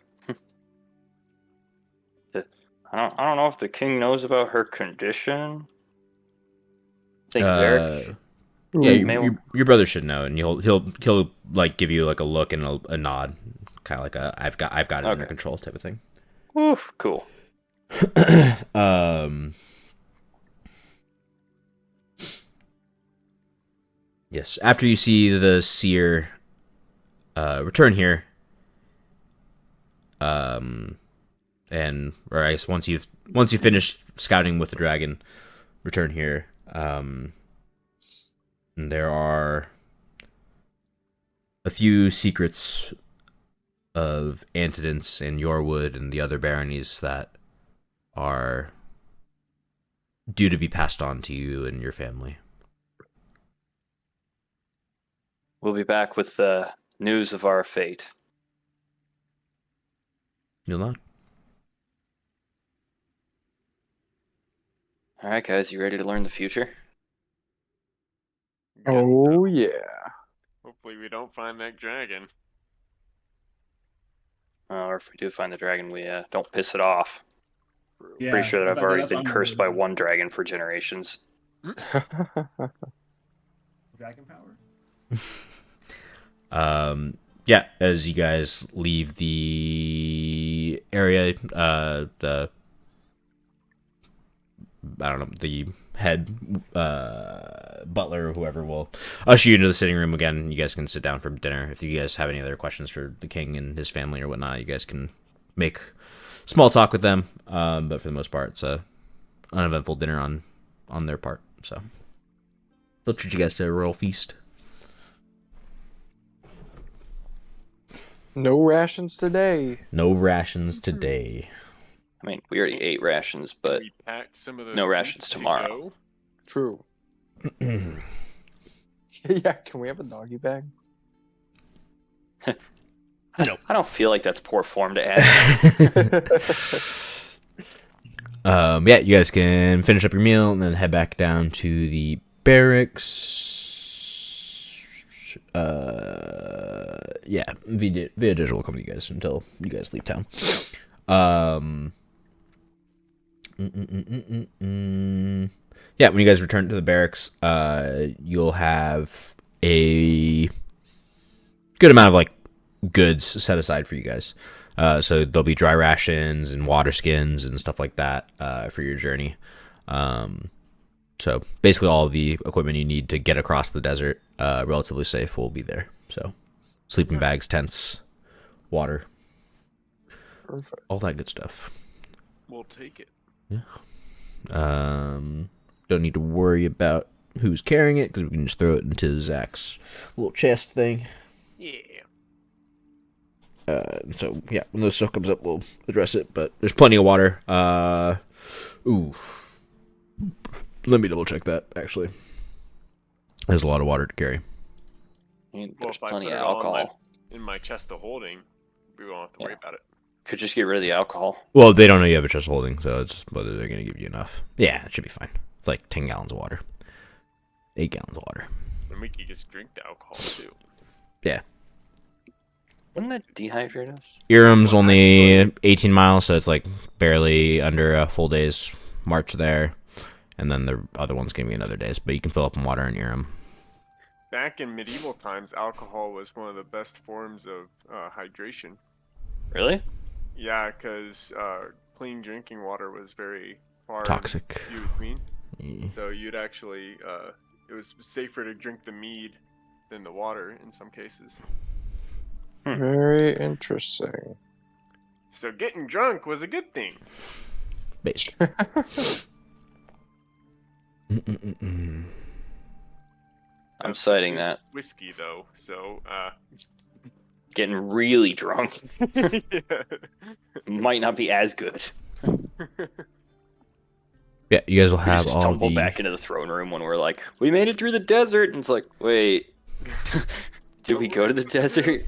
don't know if the king knows about her condition. I think Varric. Yeah, your brother should know, and he'll like give you like a look and a nod, kind of like a I've got it under control type of thing. Oof, cool. Yes, after you see the seer return here, or I guess once you finish scouting with the dragon, return here. And there are a few secrets of Antidence and Yorwood and the other baronies that are due to be passed on to you and your family. We'll be back with the news of our fate. You'll not? All right, guys, you ready to learn the future? Oh, yeah. Hopefully we don't find that dragon. Or if we do find the dragon, we don't piss it off. Yeah, Pretty sure that I've but already that's been cursed by unbelievable. one dragon for generations. Dragon power? Yeah, as you guys leave the area, the head butler or whoever will usher you into the sitting room again. You guys can sit down for dinner. If you guys have any other questions for the king and his family or whatnot, you guys can make small talk with them. But for the most part, it's a uneventful dinner on their part. So they'll treat you guys to a royal feast. No rations today. No rations today. I mean, we already ate rations, but We packed some of those no meats rations to tomorrow. go. True. Yeah, can we have a doggy bag? No. I don't feel like that's poor form to ask. Yeah, you guys can finish up your meal and then head back down to the barracks. Yeah, Via Digital will come to you guys until you guys leave town. Yeah, when you guys return to the barracks, you'll have a good amount of like goods set aside for you guys. So there'll be dry rations and water skins and stuff like that for your journey. So basically all of the equipment you need to get across the desert relatively safe will be there. So sleeping bags, tents, water, Perfect. all that good stuff. We'll take it. Don't need to worry about who's carrying it because we can just throw it into Zach's little chest thing. Yeah. So yeah, when those stuff comes up, we'll address it. But there's plenty of water. Ooh, let me double check that. Actually, there's a lot of water to carry. I mean, Well, there's if I plenty put of it on alcohol. in my chest of holding, we won't have to worry about it. Could just get rid of the alcohol. Well, they don't know you have a chest holding, so it's just whether they're gonna give you enough. Yeah, it should be fine. It's like 10 gallons of water, 8 gallons of water. And we could just drink the alcohol too. Yeah. Wouldn't that dehydrate us? Iram's Well, only actually- 18 miles, so it's like barely under a full day's march there. And then the other one's gonna be another day's, but you can fill up on water in Iram. Back in medieval times, alcohol was one of the best forms of hydration. Really? Yeah, because clean drinking water was very far and Toxic. few between. Yeah. So you'd actually, it was safer to drink the mead than the water in some cases. Very interesting. So getting drunk was a good thing. Based. I'm citing that. Whiskey though, so Getting really drunk yeah. might not be as good. Yeah, you guys will We have just all stumble the... back into the throne room when we're like, we made it through the desert, and it's like, wait, did we go to the desert?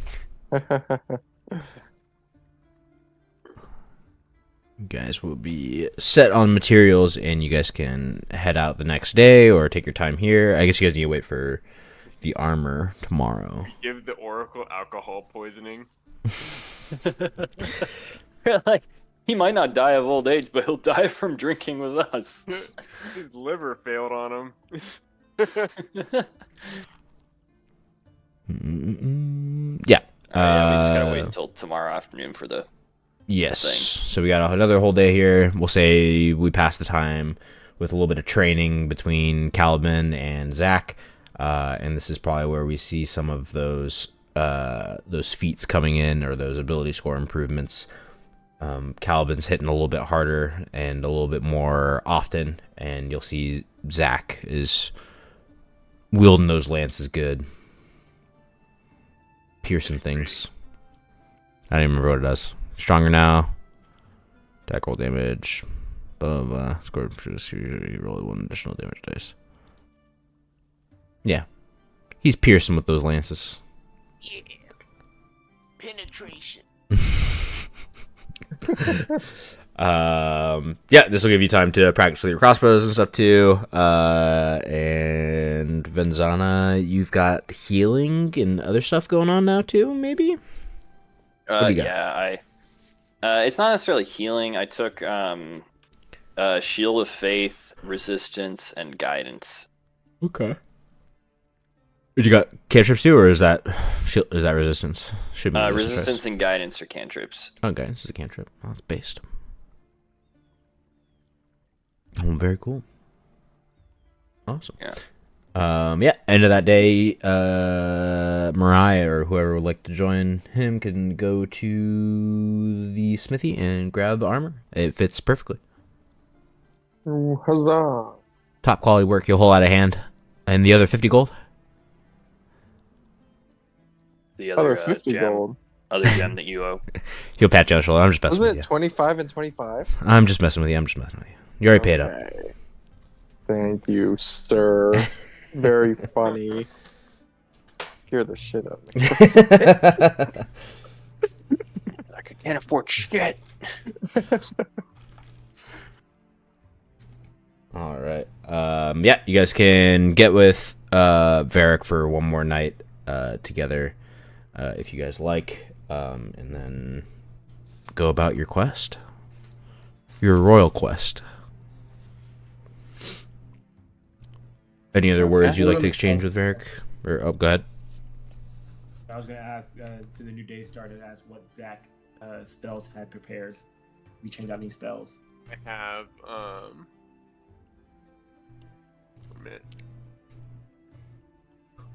You guys will be set on materials, and you guys can head out the next day or take your time here. I guess you guys need to wait for the armor tomorrow. Give the oracle alcohol poisoning. Like, he might not die of old age, but he'll die from drinking with us. His liver failed on him. Yeah. Yeah, we just gotta wait until tomorrow afternoon for the. Yes. thing. So we got another whole day here. We'll say we passed the time with a little bit of training between Caliban and Zach. And this is probably where we see some of those feats coming in, or those ability score improvements. Caliban's hitting a little bit harder and a little bit more often, and you'll see Zach is wielding those lances good. Piercing things. I don't even remember what it does. Stronger now. Attack roll damage. Blah blah blah. Score usually roll 1 additional damage dice. Yeah. He's piercing with those lances. Yeah. Penetration. Yeah, this will give you time to practice with your crossbows and stuff too. And Venzana, you've got healing and other stuff going on now too, maybe? What do you got? Yeah, it's not necessarily healing. I took Shield of Faith, Resistance, and Guidance. Okay. Did you got cantrips too, or is that resistance? Should be Resistance and Guidance are cantrips. Oh, guidance is a cantrip. Oh, it's based. Oh, very cool. Awesome. Yeah. Yeah. End of that day. Mariah or whoever would like to join him can go to the smithy and grab the armor. It fits perfectly. Huzzah! Top quality work. You'll hold out a hand. And the other 50 gold? The Other other 50 gem, gold. other gem that you owe. He'll pat you on the shoulder. I'm just messing Wasn't with it you. 25 and 25? I'm just messing with you. You already paid up. Okay. Thank you, sir. Very funny. Scare the shit out of me. Like, I can't afford shit. All right. Yeah, you guys can get with Varric for one more night together if you guys like, and then go about your quest, your royal quest. Any other words you'd like to exchange with Varric? Or go ahead. I was gonna ask to the new day started, ask what Zach spells had prepared. We changed out any spells. I have a minute.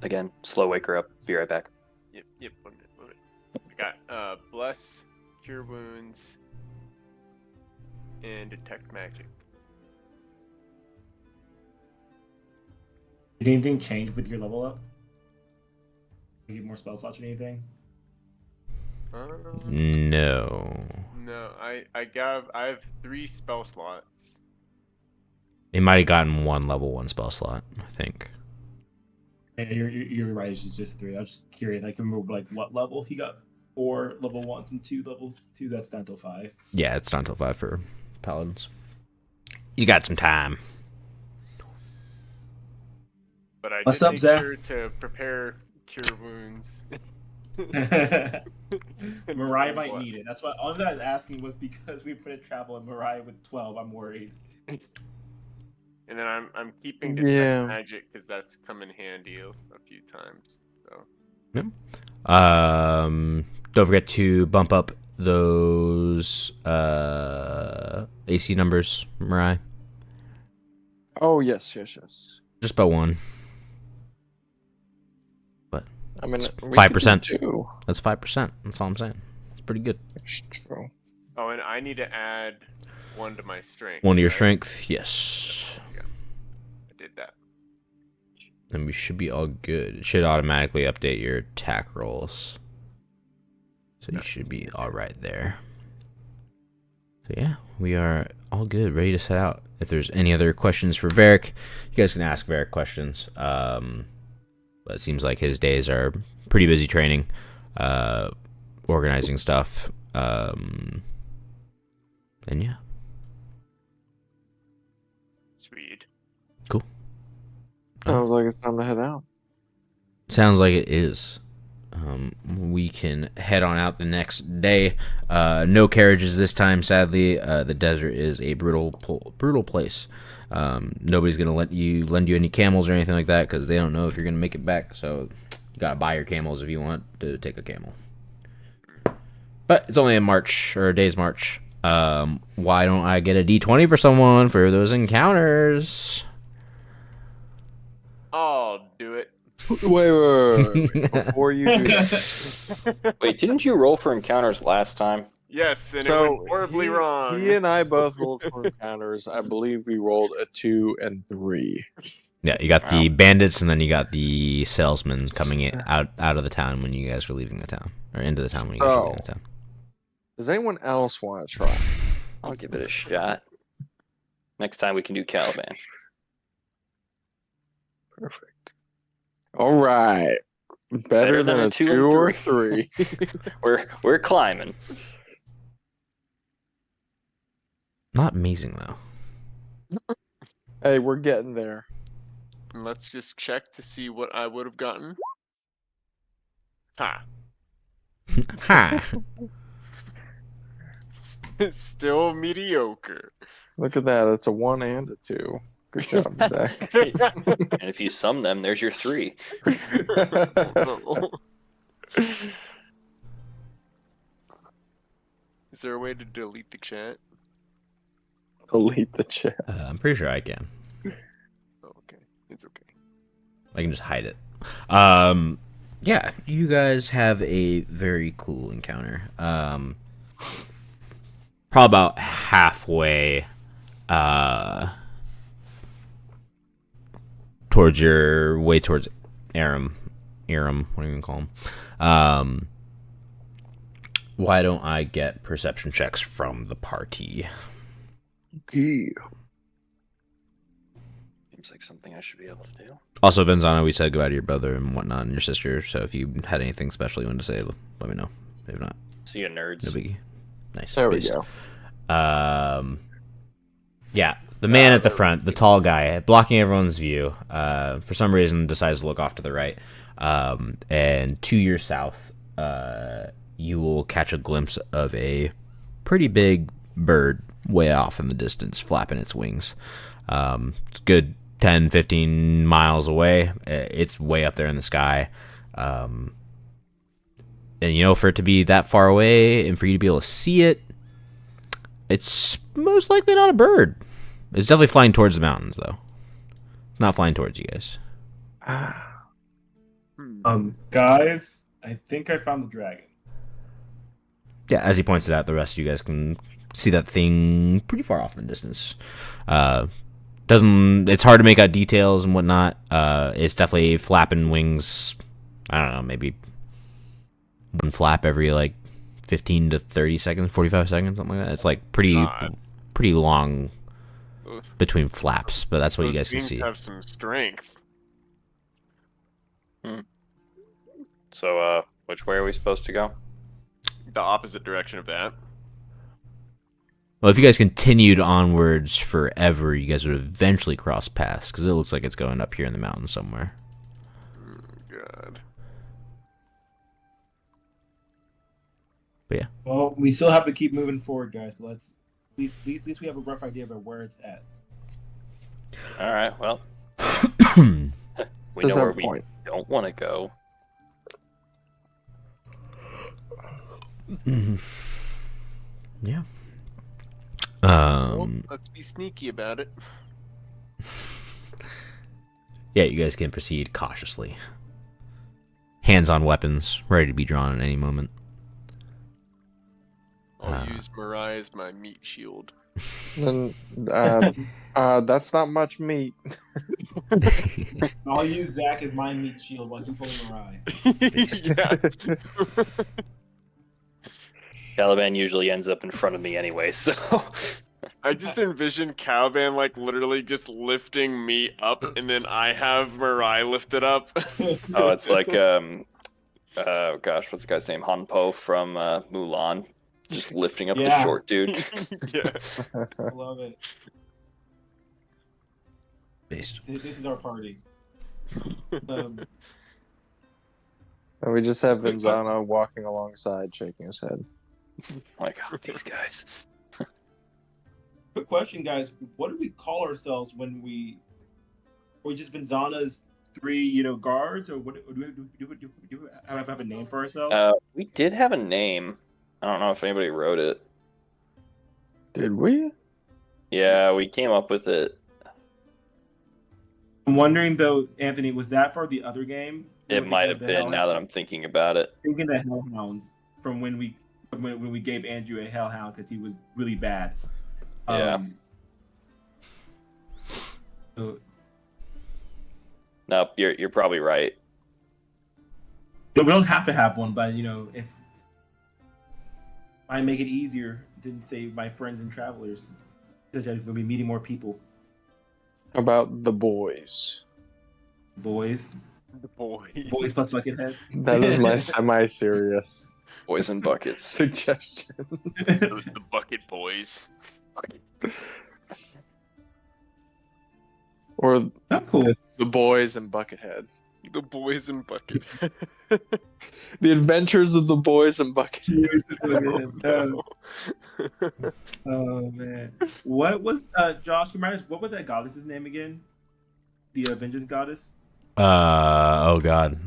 Again, slow wake her up. Be right back. Yep, 1 minute. I got bless, cure wounds, and detect magic. Did anything change with your level up? Did you get more spell slots or anything? No. No, I have 3 spell slots. He might have gotten one level 1 spell slot, I think. And you're right. It's just 3. I was just curious. I can remember like what level he got. 4 level 1s and 2 level 2. That's down till 5. Yeah, it's not until 5 for paladins. You got some time. But I What's did up, make Zach? sure to prepare cure wounds. Mariah might need it. That's why all that I was asking was because we put a travel and Mariah with 12. I'm worried. And then I'm keeping detect magic because that's come in handy a few times. So Don't forget to bump up those AC numbers, Mariah. Oh, yes. Just by 1. I mean, 5%. Too. That's 5%. That's all I'm saying. It's pretty good. It's true. oh, and I need to add 1 to my strength. 1 to your right? strength, yes. Yeah, I did that. And we should be all good. It should automatically update your attack rolls. So you should be all right there. So yeah, we are all good, ready to set out. If there's any other questions for Varric, you guys can ask Varric questions. But it seems like his days are pretty busy training, organizing stuff. And yeah. Sweet. Cool. Sounds like it's time to head out. Sounds like it is. We can head on out the next day. No carriages this time, sadly. The desert is a brutal place. Nobody's gonna lend you any camels or anything like that because they don't know if you're gonna make it back. So you gotta buy your camels if you want to take a camel. But it's only a march or a day's march. Why don't I get a D20 for someone for those encounters? I'll do it. Wait. Before you do that. Wait, didn't you roll for encounters last time? Yes, and it went horribly wrong. He and I both rolled for encounters. I believe we rolled a 2 and 3. Yeah, you got the bandits and then you got the salesmen coming out of the town when you guys were leaving the town, or into the town when you guys were leaving the town. Does anyone else want to try? I'll give it a shot. Next time we can do Caliban. Perfect. All right. Better than a 2 or 3. We're climbing. Not amazing though. Hey, we're getting there. And let's just check to see what I would have gotten. Ha. Ha! Still mediocre. Look at that. It's a 1 and a 2. Good job, Zach. And if you sum them, there's your 3. Is there a way to delete the chat? Delete the chat. I'm pretty sure I can. Oh, okay. It's okay. I can just hide it. Yeah, you guys have a very cool encounter. Probably about halfway towards your way towards Aram, what do you call him? Why don't I get perception checks from the party? Yeah. Seems like something I should be able to do. Also, Venzano, we said goodbye to your brother and whatnot and your sister, so if you had anything special you wanted to say, let me know. If not, See you, nerds. no biggie. Nice. There we Peace. go. Yeah, the man at the front, the tall guy, blocking everyone's view, for some reason decides to look off to the right. And to your south, you will catch a glimpse of a pretty big bird way off in the distance, flapping its wings. It's good 10, 15 miles away. It's way up there in the sky. And, for it to be that far away and for you to be able to see it, it's most likely not a bird. It's definitely flying towards the mountains, though. Not flying towards you guys. Guys, I think I found the dragon. Yeah, as he points it out, the rest of you guys can see that thing pretty far off in the distance. It's hard to make out details and whatnot. It's definitely flapping wings. I don't know, maybe one flap every 15 to 30 seconds, 45 seconds, something like that. It's pretty long between flaps, but that's what you guys can see. Have some strength. So, which way are we supposed to go? The opposite direction of that. Well, if you guys continued onwards forever, you guys would eventually cross paths, because it looks like it's going up here in the mountains somewhere. God. But yeah. Well, we still have to keep moving forward, guys. But at least we have a rough idea of where it's at. All right. Well, we Does know have where a point. we don't want to go. Yeah. Well, let's be sneaky about it. Yeah, you guys can proceed cautiously. Hands on weapons, ready to be drawn at any moment. I'll use Mirai as my meat shield. Then, that's not much meat. I'll use Zach as my meat shield while you pull Mirai. Yeah. Caliban usually ends up in front of me anyway, so I just envision Caliban literally just lifting me up, and then I have Mirai lifted up. oh, it's like oh gosh, what's the guy's name? Hanpo from Mulan, just lifting up the Yeah. short dude. Yeah. I love it. Based. This is our party. And we just have Venzano walking alongside, shaking his head. My God, these guys. Quick question, guys. What do we call ourselves when we just Venzana's three, guards, or what? Do we have a name for ourselves? We did have a name. I don't know if anybody wrote it. Did we? Yeah, we came up with it. I'm wondering though, Anthony, was that for the other game? It might have been. Now that I'm thinking about it. Thinking the Hellhounds from when we gave Andrew a Hellhound because he was really bad. Yeah. So, Nope, you're probably right. we don't have to have one, but if I make it easier than say my friends and travelers, such as we'll be meeting more people. About the boys. Boys The boys. plus Buckethead. That is my semi-serious Boys and buckets. suggestion. The bucket boys. Or Oh, cool. the boys and Buckethead. The boys and bucket. The adventures of the boys and Buckethead. Oh man, what was Josh? Remind us, what was that goddess's name again? The vengeance goddess. Oh god.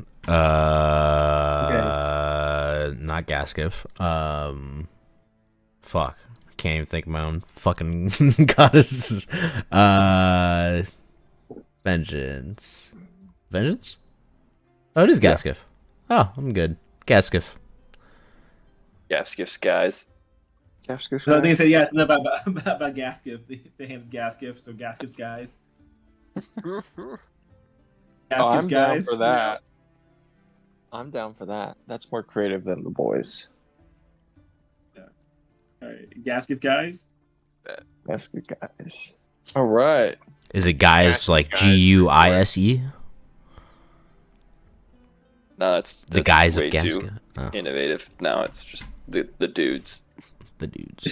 Not Gaskiff. Fuck. Can't even think of my own fucking goddesses. Vengeance. Vengeance? Oh, it is Gaskiff. Oh, I'm good. Gaskiff. Gaskiff's guys. Gaskiff So I think guy? I said yes about Gaskiff, the hands of Gaskiff. So Gaskiff's guys. Oh, Gaskiff's I'm down guys. for that. I'm down for that. That's more creative than the boys. All right, Gaskiff guys. Gaskiff guys. All right. Is it guys Gaskiff like guys, for Guise? No, that's The guys of way too Gasket. Oh, innovative. No, it's just the dudes. the dudes.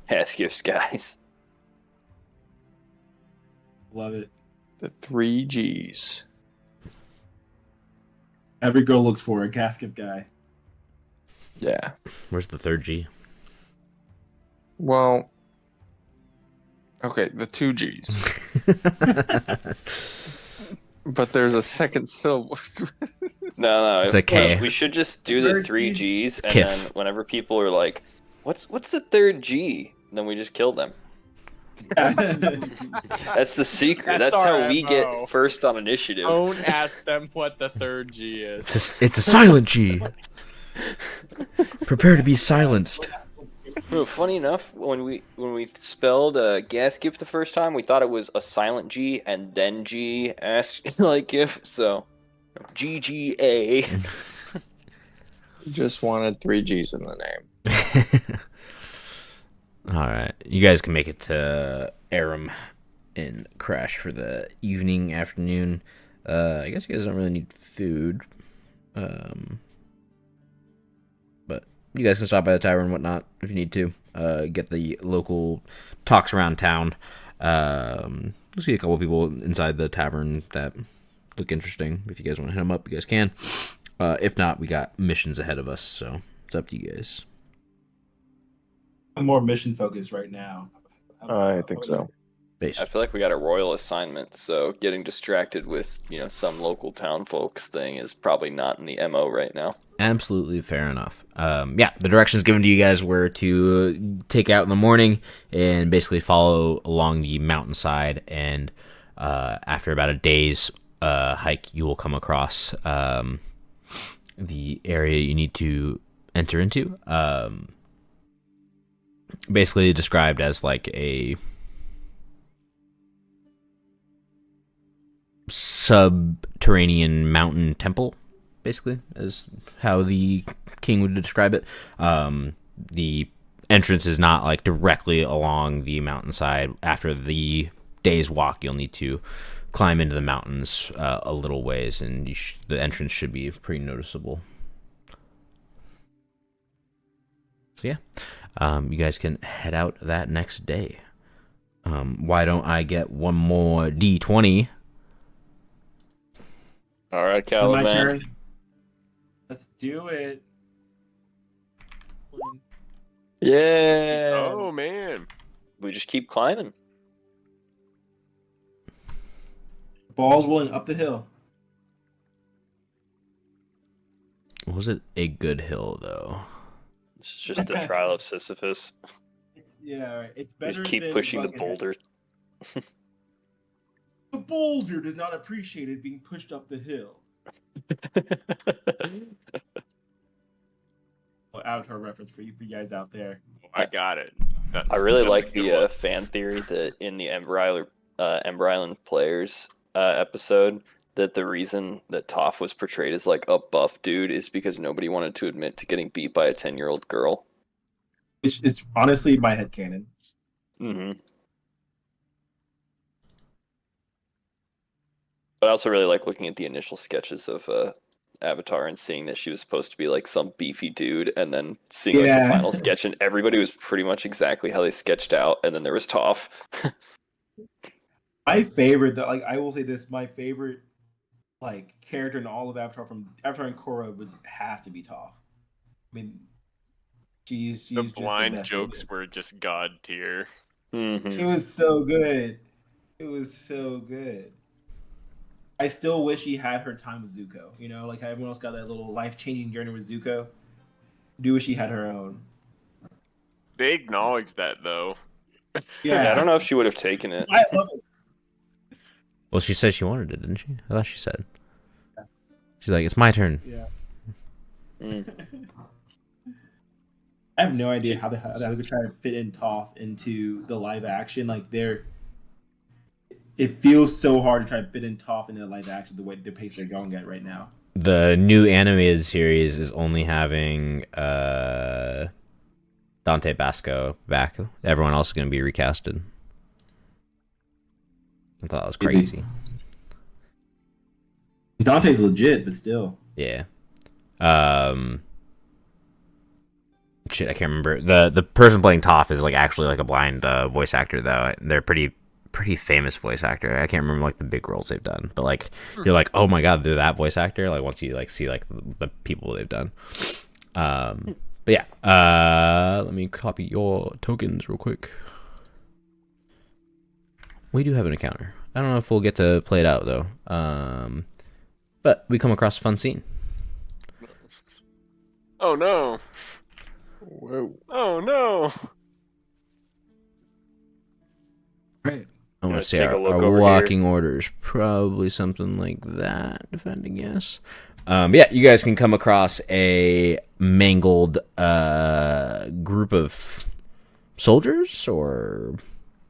Gaskiff's guys. Love it. The 3Gs. Every girl looks for a Gaskiff guy. Yeah. Where's the third G? Well, okay, the 2Gs. But there's a second syllable. No, It's a K. We should just do the Third three G's. Gs, and Kiff. then whenever people are like, "What's the third G?" then we just kill them. That's the secret. That's That's how our we MO. get first on initiative. Don't ask them what the third G is. It's a silent G. Prepare to be silenced. No, funny enough, when we spelled Gaskiff the first time, we thought it was a silent G and then G asked like if so. GGA. Just wanted 3Gs in the name. All right, you guys can make it to Aram and crash for the evening, afternoon. I guess you guys don't really need food, but you guys can stop by the tavern and whatnot if you need to. Get the local talks around town. You'll see a couple of people inside the tavern that look interesting. If you guys want to hit them up, you guys can. If not, we got missions ahead of us, so it's up to you guys. I'm more mission focused right now. I think so. Base. I feel like we got a royal assignment, so getting distracted with, some local town folks thing is probably not in the MO right now. Absolutely fair enough. The directions given to you guys were to take out in the morning and basically follow along the mountainside, and after about a day's hike, you will come across the area you need to enter into. Basically described as like a subterranean mountain temple, basically, is how the king would describe it. The entrance is not like directly along the mountainside. After the day's walk, you'll need to climb into the mountains a little ways, and the entrance should be pretty noticeable. So you guys can head out that next day. Why don't I get one more D20? All right, My Caliban. turn. Let's do it. Yeah. Oh man. We just keep climbing. Ball's rolling up the hill. Was it a good hill though? This is just the trial of Sisyphus. Right. It's We better. just keep than pushing the fucking- boulder. The boulder does not appreciate it being pushed up the hill. Avatar reference for you guys out there. I got it. I really That's like a good the one. fan theory that in the Ember Island Players episode, that the reason that Toph was portrayed as like a buff dude is because nobody wanted to admit to getting beat by a 10-year-old girl. It's honestly my headcanon. Mm-hmm. But I also really like looking at the initial sketches of Avatar and seeing that she was supposed to be like some beefy dude, and then seeing like the Yeah. final sketch, and everybody was pretty much exactly how they sketched out, and then there was Toph. My favorite, like I will say this, my favorite like character in all of Avatar from Avatar and Korra has to be Toph. I mean, she's The just blind the best jokes with were just god tier. it. Mm-hmm. It was so good. It was so good. I still wish she had her time with Zuko. Like how everyone else got that little life-changing journey with Zuko. I do wish she had her own. They acknowledged that though. Yeah, I don't know if she would have taken it. I love it. Well, she said she wanted it, didn't she? I thought she said. She's like, it's my turn. Yeah. Mm. I have no idea how they could try to fit in Toph into the live action. Like it feels so hard to try to fit in Toph into the live action the way the pace they're going at right now. The new animated series is only having Dante Basco back. Everyone else is going to be recasted. I thought that was crazy. Dante's legit, but still. Yeah. Shit, I can't remember. The person playing Toph is like actually like a blind voice actor though. They're pretty famous voice actor. I can't remember like the big roles they've done, but like you're like, oh my god, they're that voice actor. Like once you like see like the people they've done. But yeah, let me copy your tokens real quick. We do have an encounter. I don't know if we'll get to play it out though. But we come across a fun scene. Oh no! Whoa. Oh no! Right. I'm gonna Let's say take our, a look our over walking order is probably something like that, if I had to guess. Yeah, you guys can come across a mangled group of soldiers or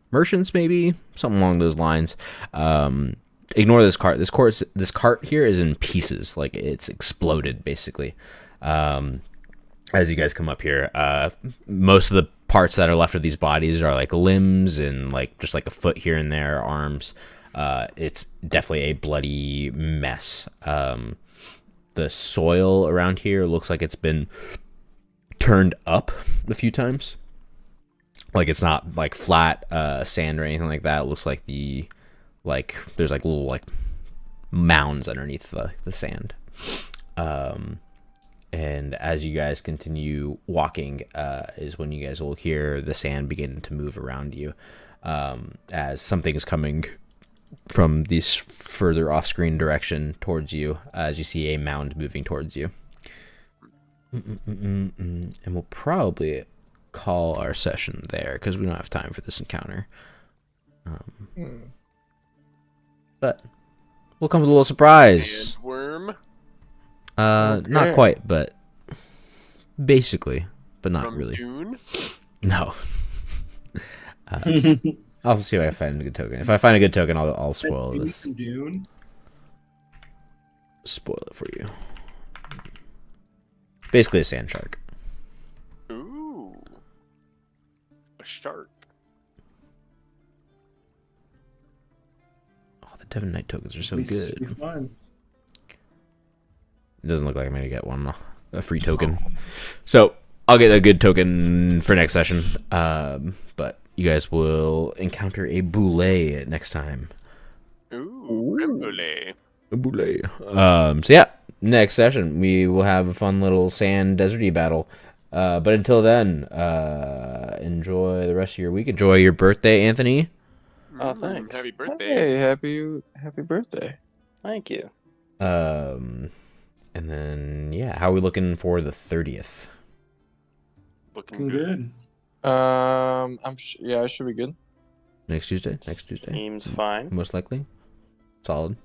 merchants, maybe something along those lines. Ignore this cart. This cart here is in pieces, like it's exploded, basically. As you guys come up here, most of the parts that are left of these bodies are like limbs and like just like a foot here and there, arms. It's definitely a bloody mess. The soil around here looks like it's been turned up a few times. Like it's not like flat sand or anything like that. It looks like there's like little like mounds underneath the sand. And as you guys continue walking, is when you guys will hear the sand begin to move around you, as something is coming from this further off-screen direction towards you, as you see a mound moving towards you. And we'll probably call our session there because we don't have time for this encounter. But we'll come with a little surprise. Sandworm Not quite, but basically, but not from really. Dune. No. I'll see if I find a good token. If I find a good token, I'll spoil this. Dune. Spoil it for you. Basically, a sand shark. Ooh, a shark. Oh, the Devon Knight tokens are so Should good. be fun. It doesn't look like I'm gonna get one, a free token. So I'll get a good token for next session. But you guys will encounter a boulet next time. Ooh, creme brulee. A boulet. So yeah, next session we will have a fun little sand deserty battle. But until then, enjoy the rest of your week. Enjoy your birthday, Anthony. Oh, thanks. Happy birthday. Hey, happy birthday. Thank you. And then yeah, how are we looking for the 30th? Looking good. Good. Yeah, I should be good. Next Tuesday. Next Tuesday. Seems fine. Most likely. Solid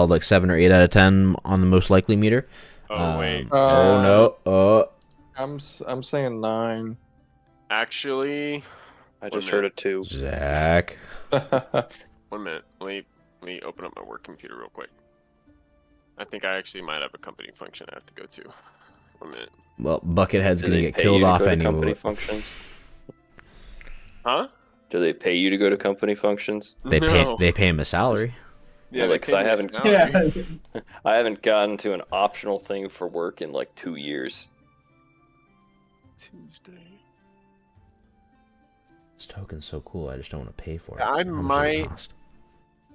like 7 or 8 out of 10 on the most likely meter. Oh wait. Oh no. I'm saying 9. Actually, I just heard a 2. Zach. 1 minute. Let me open up my work computer real quick. I think I actually might have a company function I have to go to. 1 minute. Well, Buckethead's Do gonna they get pay killed you to off go to anyway. company functions? Huh? Do they pay you to go to company functions? They No. pay him a salary. Yeah, Like, 'cause they I pay me haven't- a salary. Yeah. I haven't gotten to an optional thing for work in like 2 years. Tuesday. This token's so cool. I just don't want to pay for it. I How much does it might- cost?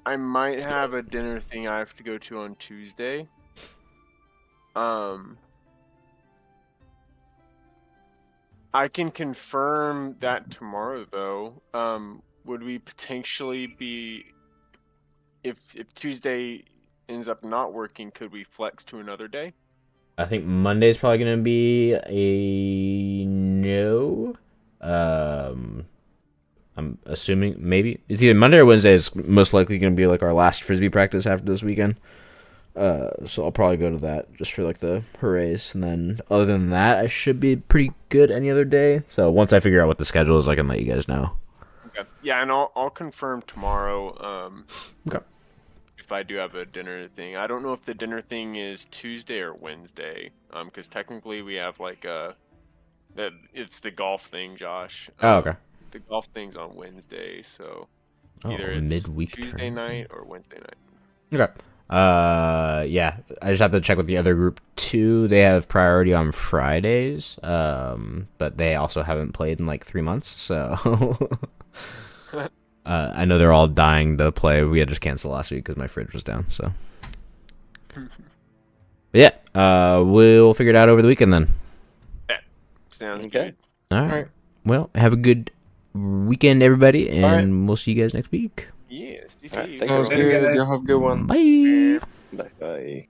I might have a dinner thing I have to go to on Tuesday. I can confirm that tomorrow though. Would we potentially be if Tuesday ends up not working, could we flex to another day? I think Monday's probably gonna be a no. I'm assuming maybe it's either Monday or Wednesday is most likely gonna be like our last frisbee practice after this weekend. So I'll probably go to that just for like the hoorays, and then other than that, I should be pretty good any other day. So once I figure out what the schedule is, I can let you guys know. Okay. Yeah, and I'll confirm tomorrow. Okay. If I do have a dinner thing, I don't know if the dinner thing is Tuesday or Wednesday. Because technically we have like that it's the golf thing, Josh. Oh, okay. The golf thing's on Wednesday, so Oh, either it's midweek Tuesday tournament. night or Wednesday night. Okay. Yeah, I just have to check with the other group too. They have priority on Fridays, but they also haven't played in like 3 months, so I know they're all dying to play. We had to cancel last week because my fridge was down. So, but yeah, we'll figure it out over the weekend then. Sounds Okay. good. All right. Alright. Well, have a good weekend, everybody, and Alright. we'll see you guys next week. Yes. Alright, thanks, Sounds everyone. good. Y'all have a good one. Bye. Bye.